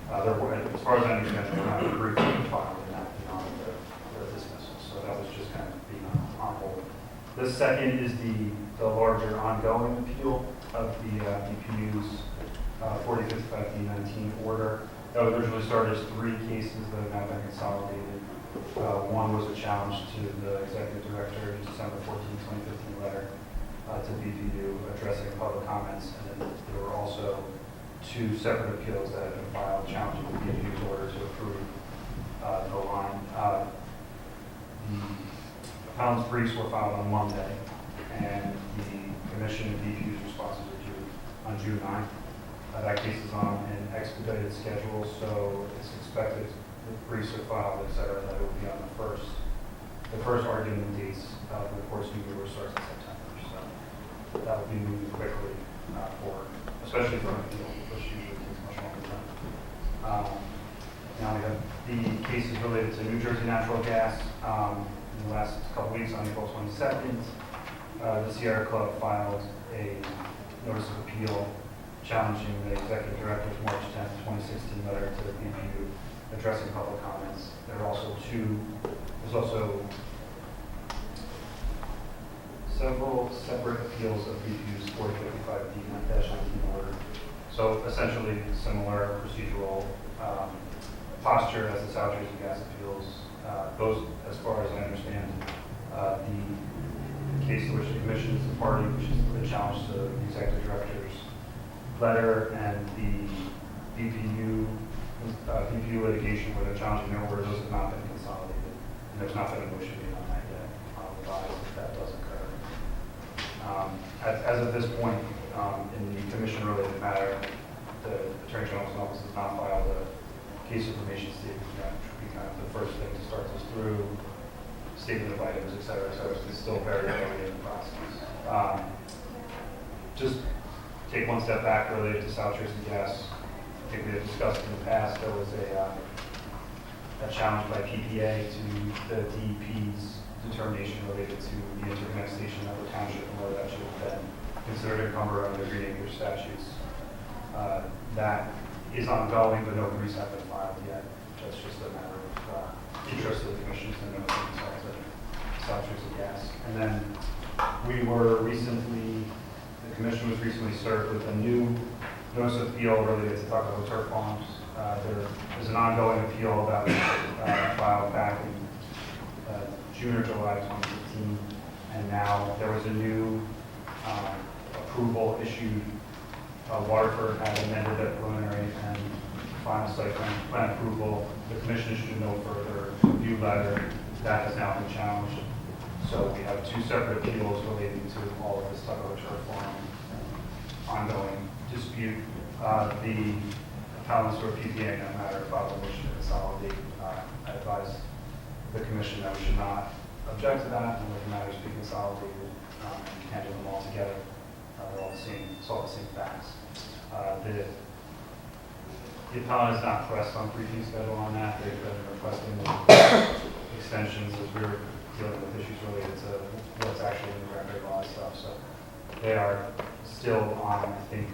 As far as I understand, they're not briefly filed and not beyond the dismissal. So that was just kind of being on hold. The second is the larger ongoing appeal of the DPU's 4055D19 order. That was originally started as 3 cases that have now been consolidated. One was a challenge to the executive director's December 14, 2015 letter to BPU addressing public comments, and then there were also 2 separate appeals that had been filed challenging the BPU's order to approve the line. The appellant's briefs were filed on Monday, and the commission and BPU's responses were due on June 9th. That case is on an expedited schedule, so it's expected the briefs are filed, et cetera, that it will be on the first argument dates. The course usually starts in September, so that will be moving quickly forward, especially for an appeal, which usually takes much longer time. Now we have the cases related to New Jersey Natural Gas. In the last couple weeks, on April 22nd, the Sierra Club filed a notice of appeal challenging the executive director's March 10th, 2016 letter to the BPU addressing public comments. There are also there's also several separate appeals of BPU's 4055D-19 order. So essentially similar procedural posture as the South Jersey Gas appeals. Those, as far as I understand, the case to which the commission is the party, which is the challenge to the executive director's letter, and the BPU litigation where they're challenging their order, those have not been consolidated. And there's not been a motion made on that yet. I'll advise if that does occur. As of this point, in the commission-related matter, the Attorney General's office has not filed a case information statement yet, which would be kind of the first thing to start this through, statement of items, et cetera. So it's still very early in the process. Just take one step back related to South Jersey Gas. I think we have discussed in the past, there was a challenge by PPA to the DEP's determination related to the interconnect station at the township and whether that should have been considered encumbered under the Green Acres statutes. That is ongoing, but no briefs have been filed yet. That's just a matter of interest of the commission to know the South Jersey Gas. And then we were recently, the commission was recently served with a new notice of appeal related to Tuckahoe turf farms. There is an ongoing appeal that was filed back in June or July 2015, and now there was a new approval issued. Waterford had amended their preliminary and final site plan approval. The commission issued a no further review letter. That has now been challenged. So we have 2 separate appeals relating to all of this Tuckahoe turf farm ongoing dispute. The appellants or PPA in that matter filed a motion to consolidate. I advise the commission that we should not object to that and let the matters be consolidated and handle them all together. They're all the same, it's all the same facts. The appellant has not pressed on briefing schedule on that. They've been requesting extensions as we were dealing with issues related to what's actually in the record, all that stuff. So they are still on, I think,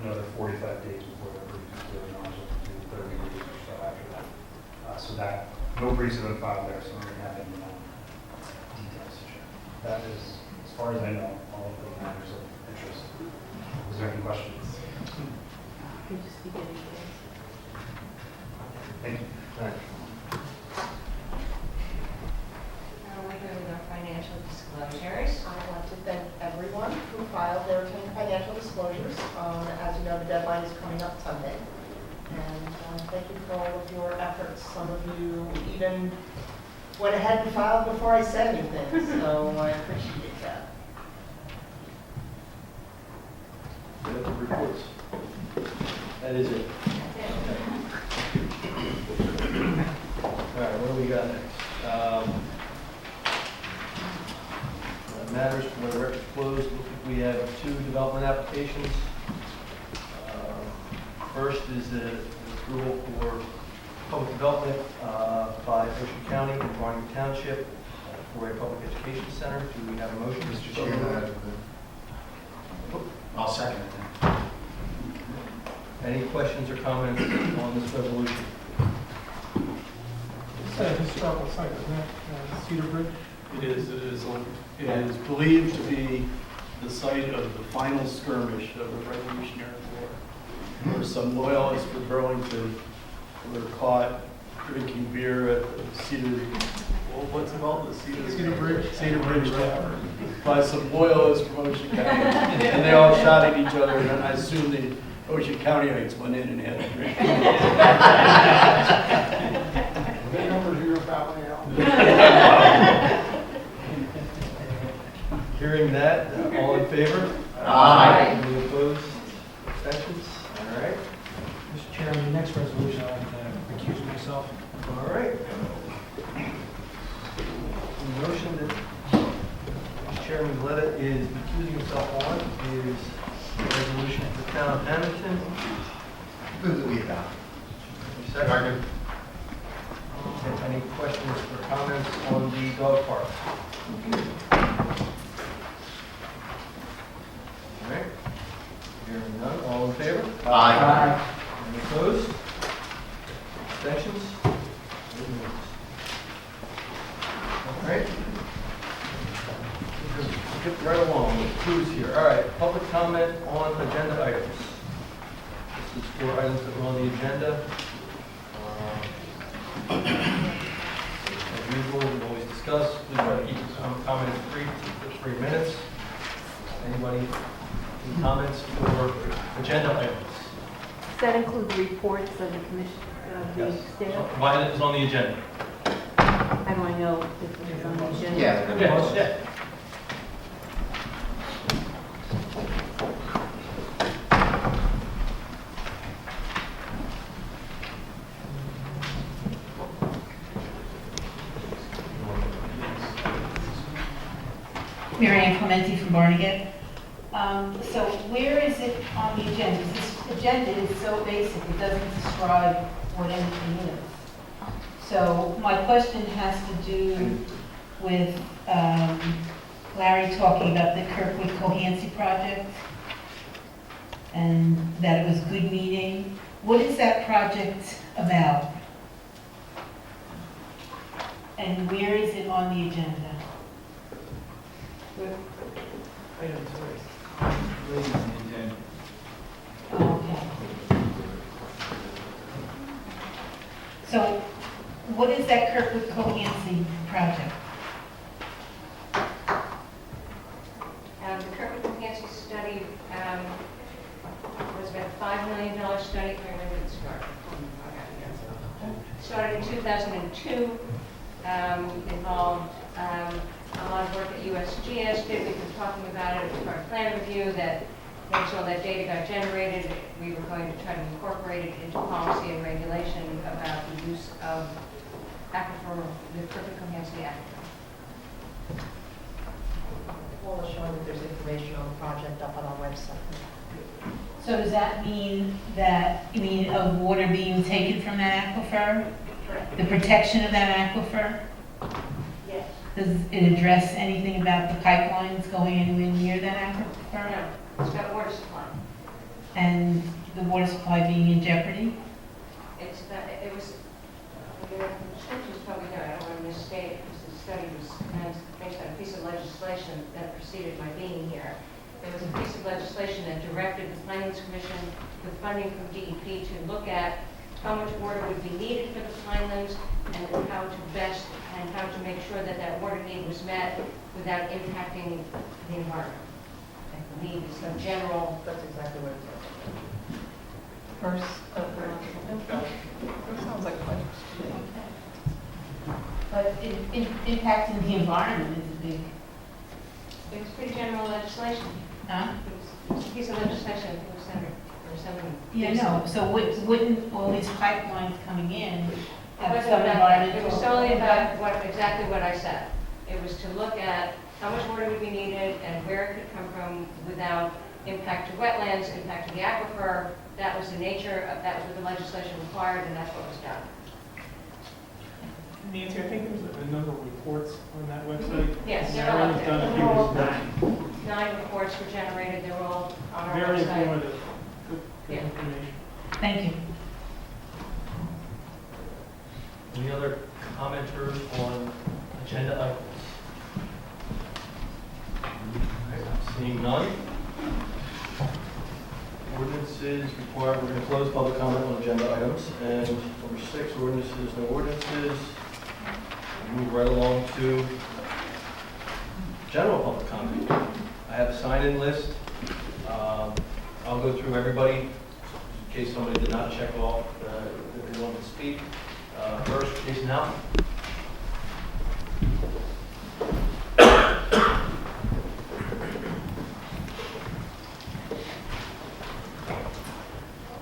another 45 days before their briefing is due, and also do 30 days or so after that. So that, no briefs have been filed there, so we're going to have any details to share. That is, as far as I know, all of the matters of interest. Is there any questions? Thank you. Now we go with our financial disclosures. I want to thank everyone who filed their financial disclosures. As you know, the deadline is coming up Sunday. And thank you for all of your efforts. Some of you even went ahead and filed before I said anything, so I appreciate that. Reports. That is it. All right, what do we got next? Matters from the record closed. Looks like we have 2 development applications. First is the approval for public development by Ocean County and Wharton Township for a public education center. Do we have a motion? Mr. Chairman, I'll second it. Any questions or comments on this resolution? It's a historical site, isn't it? Cedar Bridge? It is believed to be the site of the final skirmish of the Revolutionary War, where some loyalists for Burlington were caught drinking beer at the Cedar, well, what's it called? The Cedar Bridge? Cedar Bridge Tavern, by some loyalists from Ocean County. And they all shot at each other, and I assume the Ocean Countyites went in and had a drink. Were they members of your family out? Hearing that, all in favor? Aye. Any opposed? Abstentions? All right. Mr. Chairman, the next resolution, I'd like to recuse myself. All right. The motion that Chairman Galetta is recusing himself on is a resolution for the town of Hamilton. Move that we adopt. Second. Any questions or comments on the dog park? All right. Hearing none, all in favor? Aye. Any opposed? Abstentions? All right. Skip right along with clues here. All right, public comment on agenda items. This is for items that were on the agenda. As usual, we always discuss. Please try to keep your comments brief for 3 minutes. Anybody, any comments for agenda items? Does that include the reports of the commission, of the Yes. staff? Why it is on the agenda? How do I know if it's on the agenda? Yeah. Mary Ann Clementi from Barnegat. So where is it on the agenda? This agenda is so basic, it doesn't describe what anything is. So my question has to do with Larry talking about the Kirkwood Cohansey project and that it was good meeting. What is that project about? And where is it on the agenda? Okay. So what is that Kirkwood Cohansey project? The Kirkwood Cohansey study was about a $5 million study. When did it start? Started in 2002. Involved a lot of work that USGS did. We've been talking about it as part of plan review, that once all that data got generated, we were going to try to incorporate it into policy and regulation about the use of aquifer, the Kirkwood Cohansey aquifer. Paul is showing that there's information on the project up on our website. So does that mean that, you mean of water being taken from that aquifer? Correct. The protection of that aquifer? Yes. Does it address anything about the pipelines going anywhere near that aquifer? No, it's about water supply. And the water supply being in jeopardy? It's that, it was, the description is probably there, I don't want to misstate, because the study was based on a piece of legislation that preceded my being here. There was a piece of legislation that directed the Pinelands Commission with funding from DEP to look at how much water would be needed for the Pinelands and how to best, and how to make sure that that water need was met without impacting the environment. The need is a general. That's exactly what it says. First sounds like fun. But impacting the environment is a big, It was pretty general legislation. huh? It was a piece of legislation, I think it was Senator, or Senator. Yeah, no, so wouldn't all these pipelines coming in It have wasn't some about that. environmental? It was solely about exactly what I said. It was to look at how much water would be needed and where it could come from without impact to wetlands, impact to the aquifer. That was the nature of, that was what the legislation required, and that's what was done. Nancy, I think there's a number of reports on that website. Yes, they're Sharon all has done a there. few They're all reports. 9 reports were generated, they're all on our Very website. informative, good Yeah. information. Thank you. Any other commenters on agenda items? Seeing none. Ordinances required, we're going to close public comment on agenda items. And number 6, ordinances, no ordinances. We move right along to general public comment. I have a sign-in list. I'll go through everybody in case somebody did not check off that they wanted to speak. First, Jason Howe.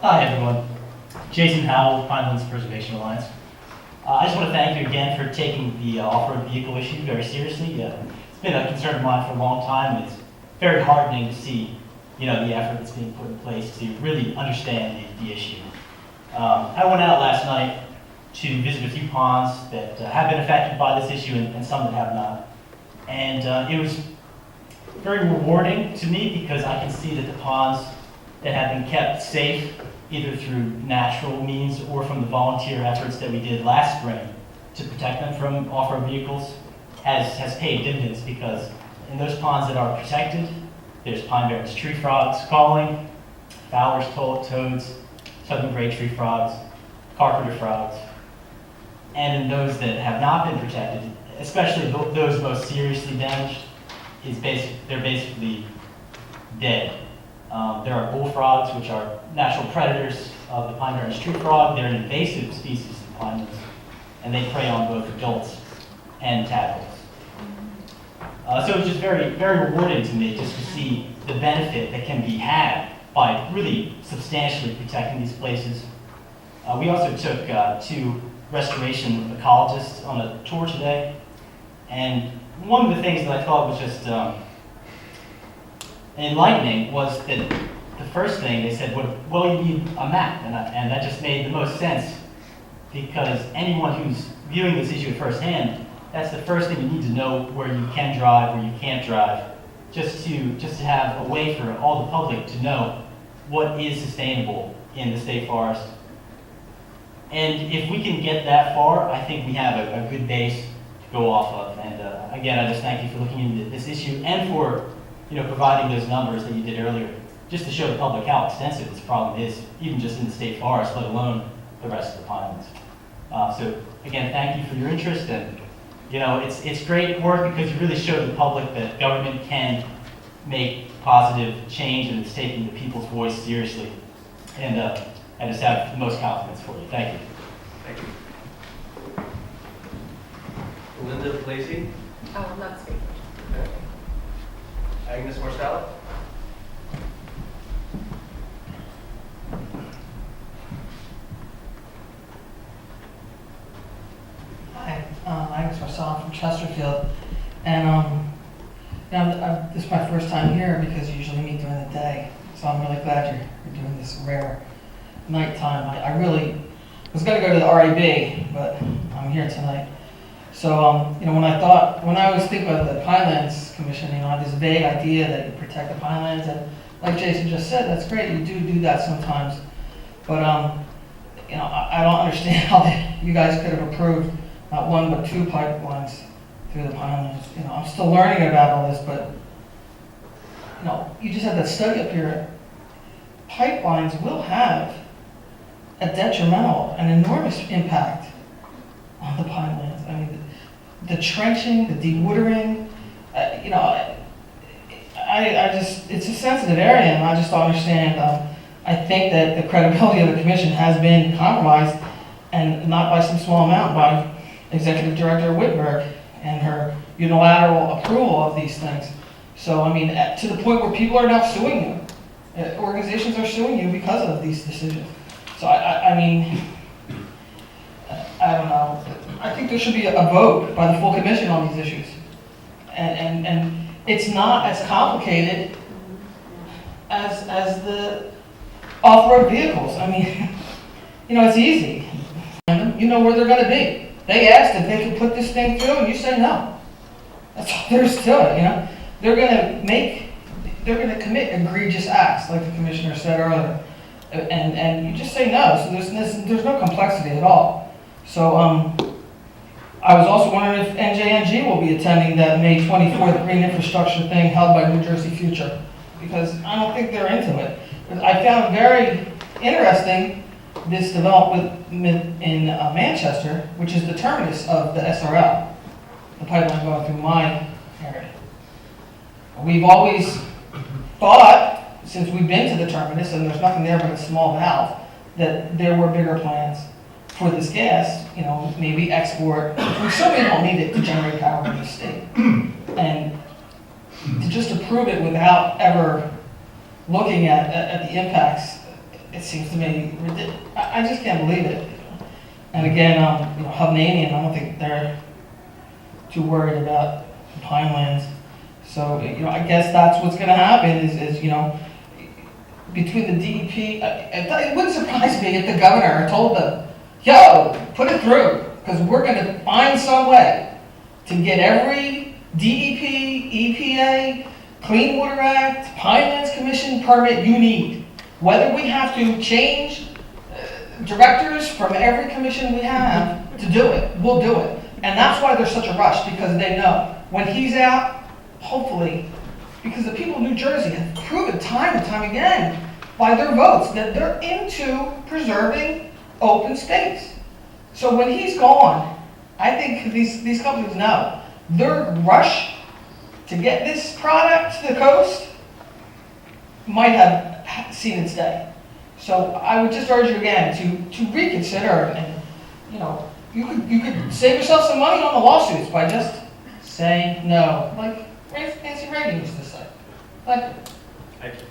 Hi, everyone. Jason Howell, Pinelands Preservation Alliance. I just want to thank you again for taking the off-road vehicle issue very seriously. It's been a concern of mine for a long time. It's very heartening to see, the effort that's being put in place to really understand the issue. I went out last night to visit a few ponds that have been affected by this issue and some that have not. And it was very rewarding to me because I can see that the ponds that have been kept safe, either through natural means or from the volunteer efforts that we did last spring to protect them from off-road vehicles, has paid dividends because in those ponds that are protected, there's pine barrens tree frogs calling, Fowler's toads, southern gray tree frogs, carpenter frogs. And in those that have not been protected, especially those most seriously damaged, they're basically dead. There are bullfrogs, which are natural predators of the pine barrens tree frog. They're an invasive species of pinelands, and they prey on both adults and tadpoles. So it was just very, very rewarding to me just to see the benefit that can be had by really substantially protecting these places. We also took 2 restoration ecologists on a tour today, and one of the things that I thought was just enlightening was that the first thing they said, well, you need a map, and that just made the most sense because anyone who's viewing this issue firsthand, that's the first thing you need to know where you can drive, where you can't drive, just to have a way for all the public to know what is sustainable in the state forest. And if we can get that far, I think we have a good base to go off of. And again, I just thank you for looking into this issue and for providing those numbers that you did earlier, just to show the public how extensive this problem is, even just in the state forest, let alone the rest of the pinelands. So again, thank you for your interest, and it's great work because you really show the public that government can make positive change and it's taking the people's voice seriously. And I just have the most confidence for you. Thank you. Thank you. Linda Lacey. Oh, I'm not speaking. Okay. Agnes Marcella. Hi, Agnes Marcella from Chesterfield, and this is my first time here because you usually meet during the day, so I'm really glad you're doing this rare nighttime. I really was going to go to the RAB, but I'm here tonight. So, when I was thinking about the Pinelands Commission, I have this vague idea that you protect the pinelands, and like Jason just said, that's great, you do that sometimes. But, I don't understand how you guys could have approved not 1 but 2 pipelines through the pinelands. I'm still learning about all this, but, you just had that study up here. Pipelines will have a detrimental, an enormous impact on the pinelands. I mean, the trenching, the dewatering, it's a sensitive area, and I just don't understand. I think that the credibility of the commission has been compromised, and not by some small amount, by Executive Director Whitberg and her unilateral approval of these things. So, to the point where people are now suing you. Organizations are suing you because of these decisions. So, I don't know. I think there should be a vote by the full commission on these issues. And it's not as complicated as the off-road vehicles. It's easy. You know where they're going to be. They asked if they could put this thing through, and you say no. That's all there is to it, you know? They're gonna commit egregious acts, like the commissioner said earlier. And you just say no, so there's no complexity at all. So, I was also wondering if NJNG will be attending that May 24th green infrastructure thing held by New Jersey Future, because I don't think they're into it. But I found very interesting this development in Manchester, which is the terminus of the SRL, the pipeline going through my area. We've always thought, since we've been to the terminus, and there's nothing there but a small valve, that there were bigger plans for this gas, you know, maybe export. We certainly don't need it to generate power in the state. And to just approve it without ever looking at the impacts, it seems to me ridiculous. I just can't believe it. And again, you know, Hovnanian, I don't think they're too worried about the Pinelands. So, you know, I guess that's what's going to happen is, you know, between the DEP, it wouldn't surprise me if the governor told them, yo, put it through, because we're going to find some way to get every DEP, EPA, Clean Water Act, Pinelands Commission permit you need. Whether we have to change directors from every commission we have to do it, we'll do it. And that's why there's such a rush, because they know when he's out, hopefully, because the people of New Jersey have proven time and time again by their votes that they're into preserving open space. So when he's gone, I think these companies know their rush to get this product to the coast might have seen its day. So I would just urge you again to reconsider, and you know, you could save yourself some money on the lawsuits by just saying no, like Nancy Reagan used to say. Thank you. Thank you.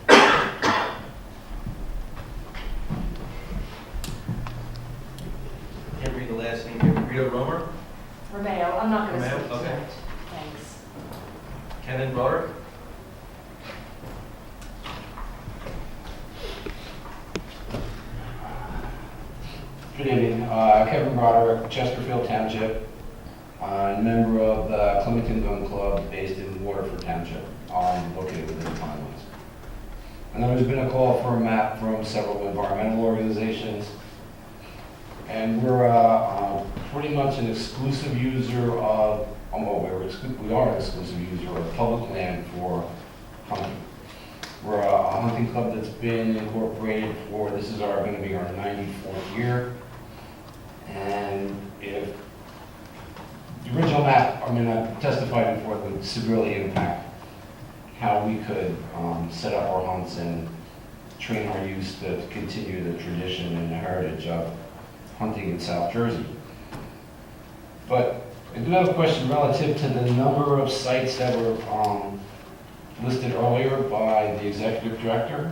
Can't read the last name here. Rita Romer? Romeo, I'm not going to Romeo, speak okay. to it. Thanks. Kevin Broderick? Good evening. Kevin Broderick, Chesterfield Township, member of the Clemington Gun Club based in Waterford Township, located within the Pinelands. I know there's been a call for a map from several environmental organizations, and we're pretty much an exclusive user of, we are an exclusive user of public land for hunting. We're a hunting club that's been incorporated for, this is going to be our 94th year. And if the original map, I testified before, would severely impact how we could set up our hunts and train our youth to continue the tradition and the heritage of hunting in South Jersey. But I do have a question relative to the number of sites that were listed earlier by the executive director.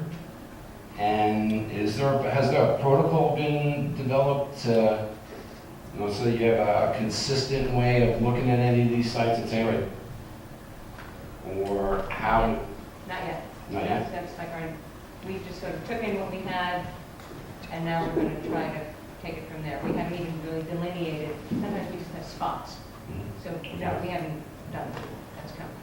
And has the protocol been developed to, so that you have a consistent way of looking at any of these sites and saying, right, or how? Not yet. Not yet? That's my current, we just sort of took in what we had, and now we're going to try to take it from there. We haven't even really delineated, sometimes we just have spots. So, no, we haven't done that. That's coming.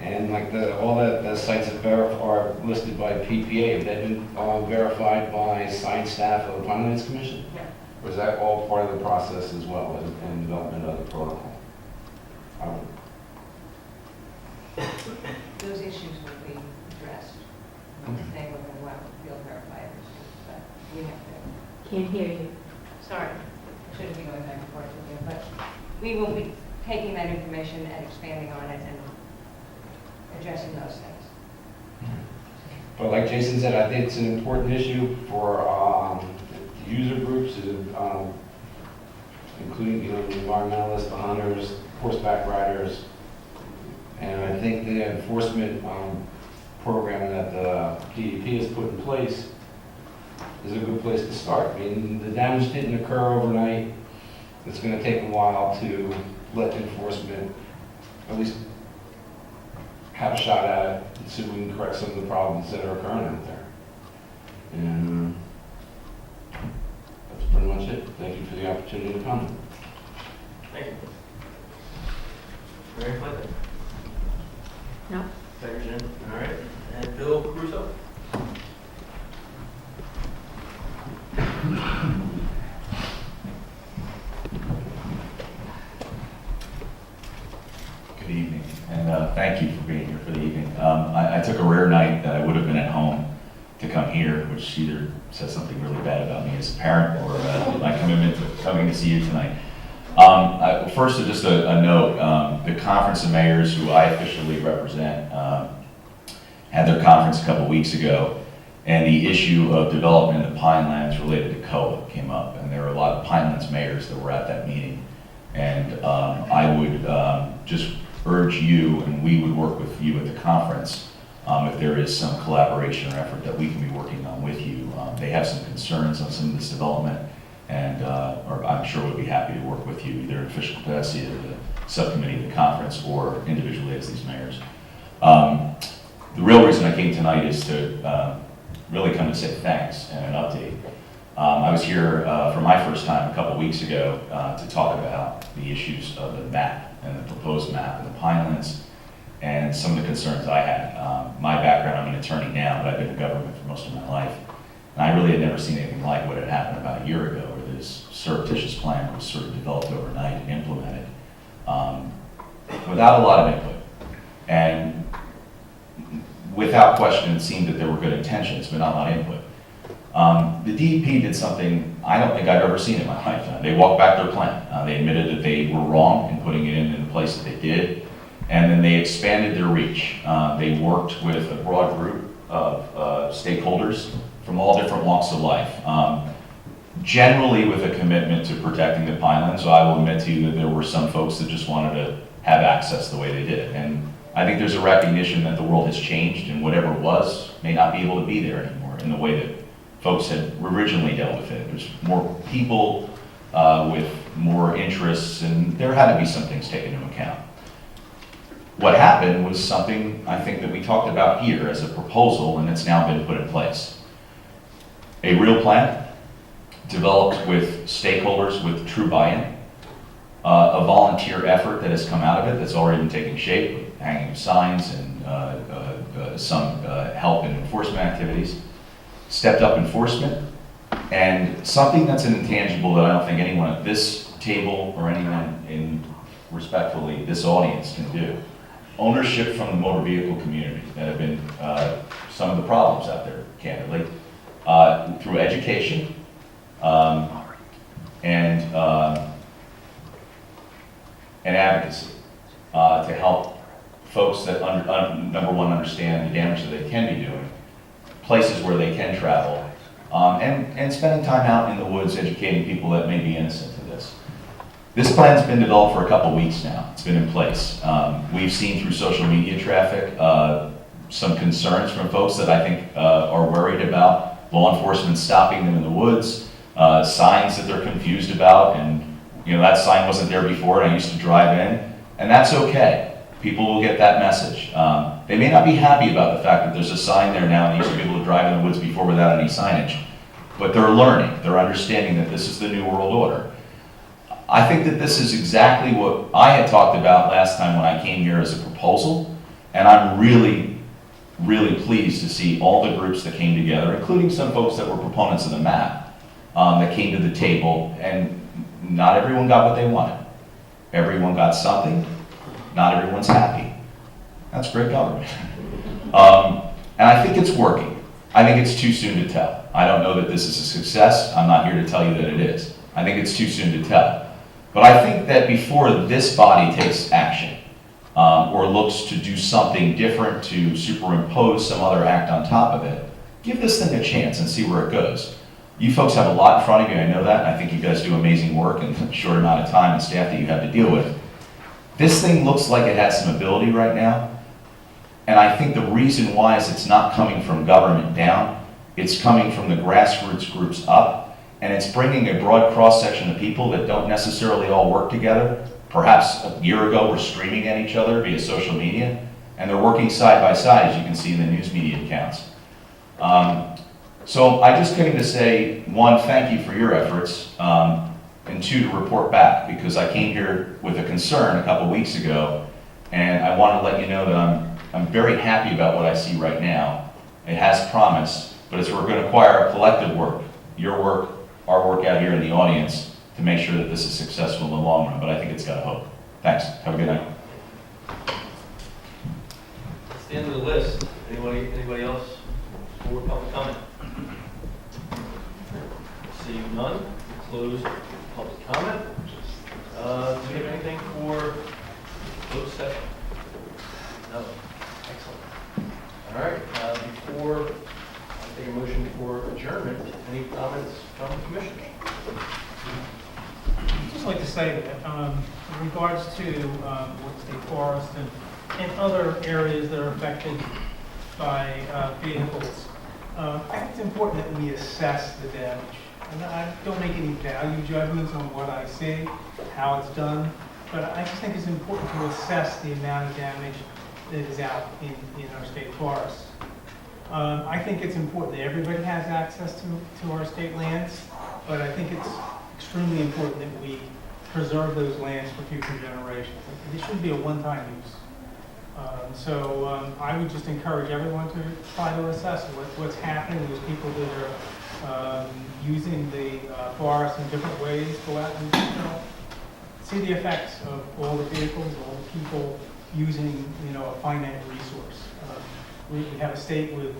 And like all the sites that are listed by PPA, have they been verified by science staff of the Pinelands Commission? Yeah. Or is that all part of the process as well in development of the protocol? Those issues will be addressed. I'm not saying we're going to want to field verify everything, but we have to. Can't hear you. Sorry, I shouldn't be going back and forth with you, but we will be taking that information and expanding on it and addressing those things. But like Jason said, I think it's an important issue for the user groups, including the environmentalists, the hunters, horseback riders, and I think the enforcement program that the DEP has put in place is a good place to start. I mean, the damage didn't occur overnight. It's going to take a while to let enforcement at least have a shot at it and see if we can correct some of the problems that are occurring out there. And that's pretty much it. Thank you for the opportunity to comment. and thank you for being here for the evening. I took a rare night that I would have been at home to come here, which either says something really bad about me as a parent or my commitment to coming to see you tonight. First, just a note, the Conference of Mayors, who I officially represent, had their conference a couple weeks ago, and the issue of development of Pinelands related to COA came up, and there were a lot of Pinelands mayors that were at that meeting. And I would just urge you, and we would work with you at the conference, if there is some collaboration or effort that we can be working on with you. They have some concerns on some of this development, and or I'm sure we'd be happy to work with you, either in official capacity of the subcommittee of the conference or individually as these mayors. The real reason I came tonight is to really come to say thanks and an update. I was here for my first time a couple weeks ago to talk about the issues of the map and the proposed map and the Pinelands and some of the concerns I had. My background, I'm an attorney now, but I've been in government for most of my life. And I really had never seen anything like what had happened about a year ago, where this surreptitious plan was sort of developed overnight and implemented without a lot of input. And without question, it seemed that there were good intentions, but not a lot of input. The DEP did something I don't think I've ever seen in my lifetime. They walked back their plan. They admitted that they were wrong in putting it in the place that they did, and then they expanded their reach. They worked with a broad group of stakeholders from all different walks of life, generally with a commitment to protecting the Pinelands. So I will admit to you that there were some folks that just wanted to have access the way they did. And I think there's a recognition that the world has changed, and whatever it was may not be able to be there anymore in the way that folks had originally dealt with it. There's more people with more interests, and there had to be some things taken into account. What happened was something I think that we talked about here as a proposal, and it's now been put in place. A real plan developed with stakeholders with true buy-in, a volunteer effort that has come out of it that's already been taking shape, hanging of signs and some help in enforcement activities, stepped up enforcement, and something that's an intangible that I don't think anyone at this table or anyone in respectfully this audience can do. Ownership from the motor vehicle community that have been some of the problems out there, candidly, through education and advocacy to help folks that number one understand the damage that they can be doing, places where they can travel, and spending time out in the woods educating people that may be innocent to this. This plan's been developed for a couple weeks now. It's been in place. We've seen through social media traffic some concerns from folks that I think are worried about law enforcement stopping them in the woods, signs that they're confused about, and that sign wasn't there before and I used to drive in, and that's okay. People will get that message. They may not be happy about the fact that there's a sign there now and they used to be able to drive in the woods before without any signage, but they're learning, they're understanding that this is the new world order. I think that this is exactly what I had talked about last time when I came here as a proposal, and I'm really, really pleased to see all the groups that came together, including some folks that were proponents of the map, that came to the table, and not everyone got what they wanted. Everyone got something, not everyone's happy. That's great government. And I think it's working. I think it's too soon to tell. I don't know that this is a success. I'm not here to tell you that it is. I think it's too soon to tell. But I think that before this body takes action or looks to do something different to superimpose some other act on top of it, give this thing a chance and see where it goes. You folks have a lot in front of you, I know that, and I think you guys do amazing work in a short amount of time and staff that you have to deal with. This thing looks like it has some ability right now, and I think the reason why is it's not coming from government down, it's coming from the grassroots groups up, and it's bringing a broad cross-section of people that don't necessarily all work together. Perhaps a year ago we're streaming at each other via social media, and they're working side by side, as you can see in the news media accounts. So I just came to say, one, thank you for your efforts, and two, to report back, because I came here with a concern a couple weeks ago, and I want to let you know that I'm very happy about what I see right now. It has promise, but it's we're going to require a collective work, your work, our work out here in the audience, to make sure that this is successful in the long run, but I think it's got hope. Thanks. Have a good night. the end of the list. Anybody else for public comment? Seeing none, close public comment. Do we have anything for closed session? No. Excellent. All right, before I take a motion for adjournment, any comments from the commission? I'd just like to say that in regards to Wharton State Forest and other areas that are affected by vehicles, I think it's important that we assess the damage. And I don't make any value judgments on what I see, how it's done, but I just think it's important to assess the amount of damage that is out in our state forests. I think it's important that everybody has access to our state lands, but I think it's extremely important that we preserve those lands for future generations. It shouldn't be a one-time use. So I would just encourage everyone to try to assess what's happening. There's people that are using the forest in different ways, go out and see the effects of all the vehicles, all the people using a finite resource. We have a state with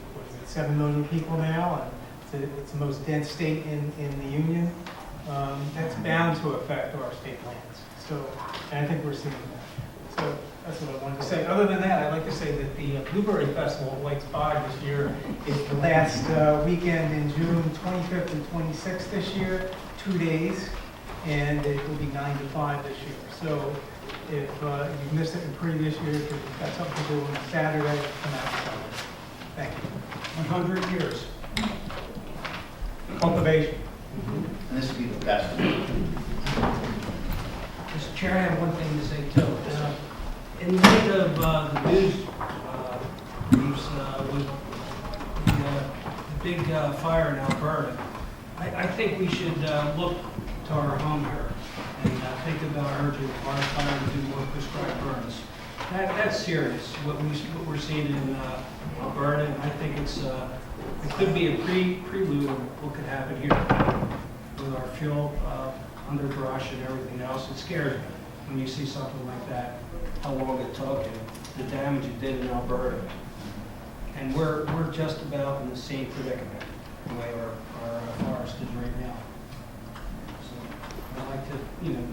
7 million people now, and it's the most dense state in the union. That's bound to affect our state lands. So, and I think we're seeing that. So that's what I wanted to say. Other than that, I'd like to say that the Blueberry Festival at White's Bog this year is the last weekend in June, 25th and 26th this year, 2 days, and it will be 9 to 5 this year. So if you've missed it in previous years, if you've got something to do on a Saturday, come out and celebrate. Thank you. 100 years. Cultivation. And this would be the best. Mr. Chair, I have one thing to say too. In light of the news briefs with the big fire in Alberta, I think we should look to our home here and think about urging fire to do more prescribed burns. That's serious, what we're seeing in Alberta, and I think it could be a prelude of what could happen here with our fuel, underbrush and everything else. It scares me when you see something like that, how long it took and the damage it did in Alberta. And we're just about in the same predicament, the way our forest is right now. So I'd like to,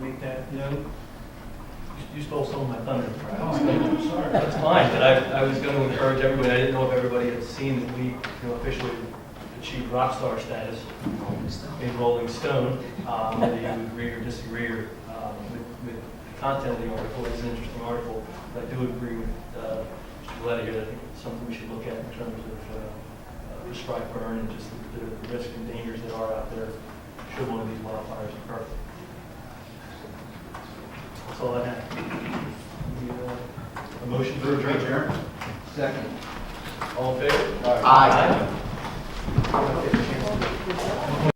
make that note. You stole some of my thunder. Oh, I'm sorry. That's fine, but I was going to encourage everybody, I didn't know if everybody had seen that we officially achieved rock star status in Rolling Stone. Whether you agree or disagree with the content of the article, it's an interesting article. But I do agree with Mr. Valletta here that I think it's something we should look at in terms of prescribed burn and just the risks and dangers that are out there should one of these wildfires occur. That's all I have. A motion for adjournment. Second. All in favor? Aye.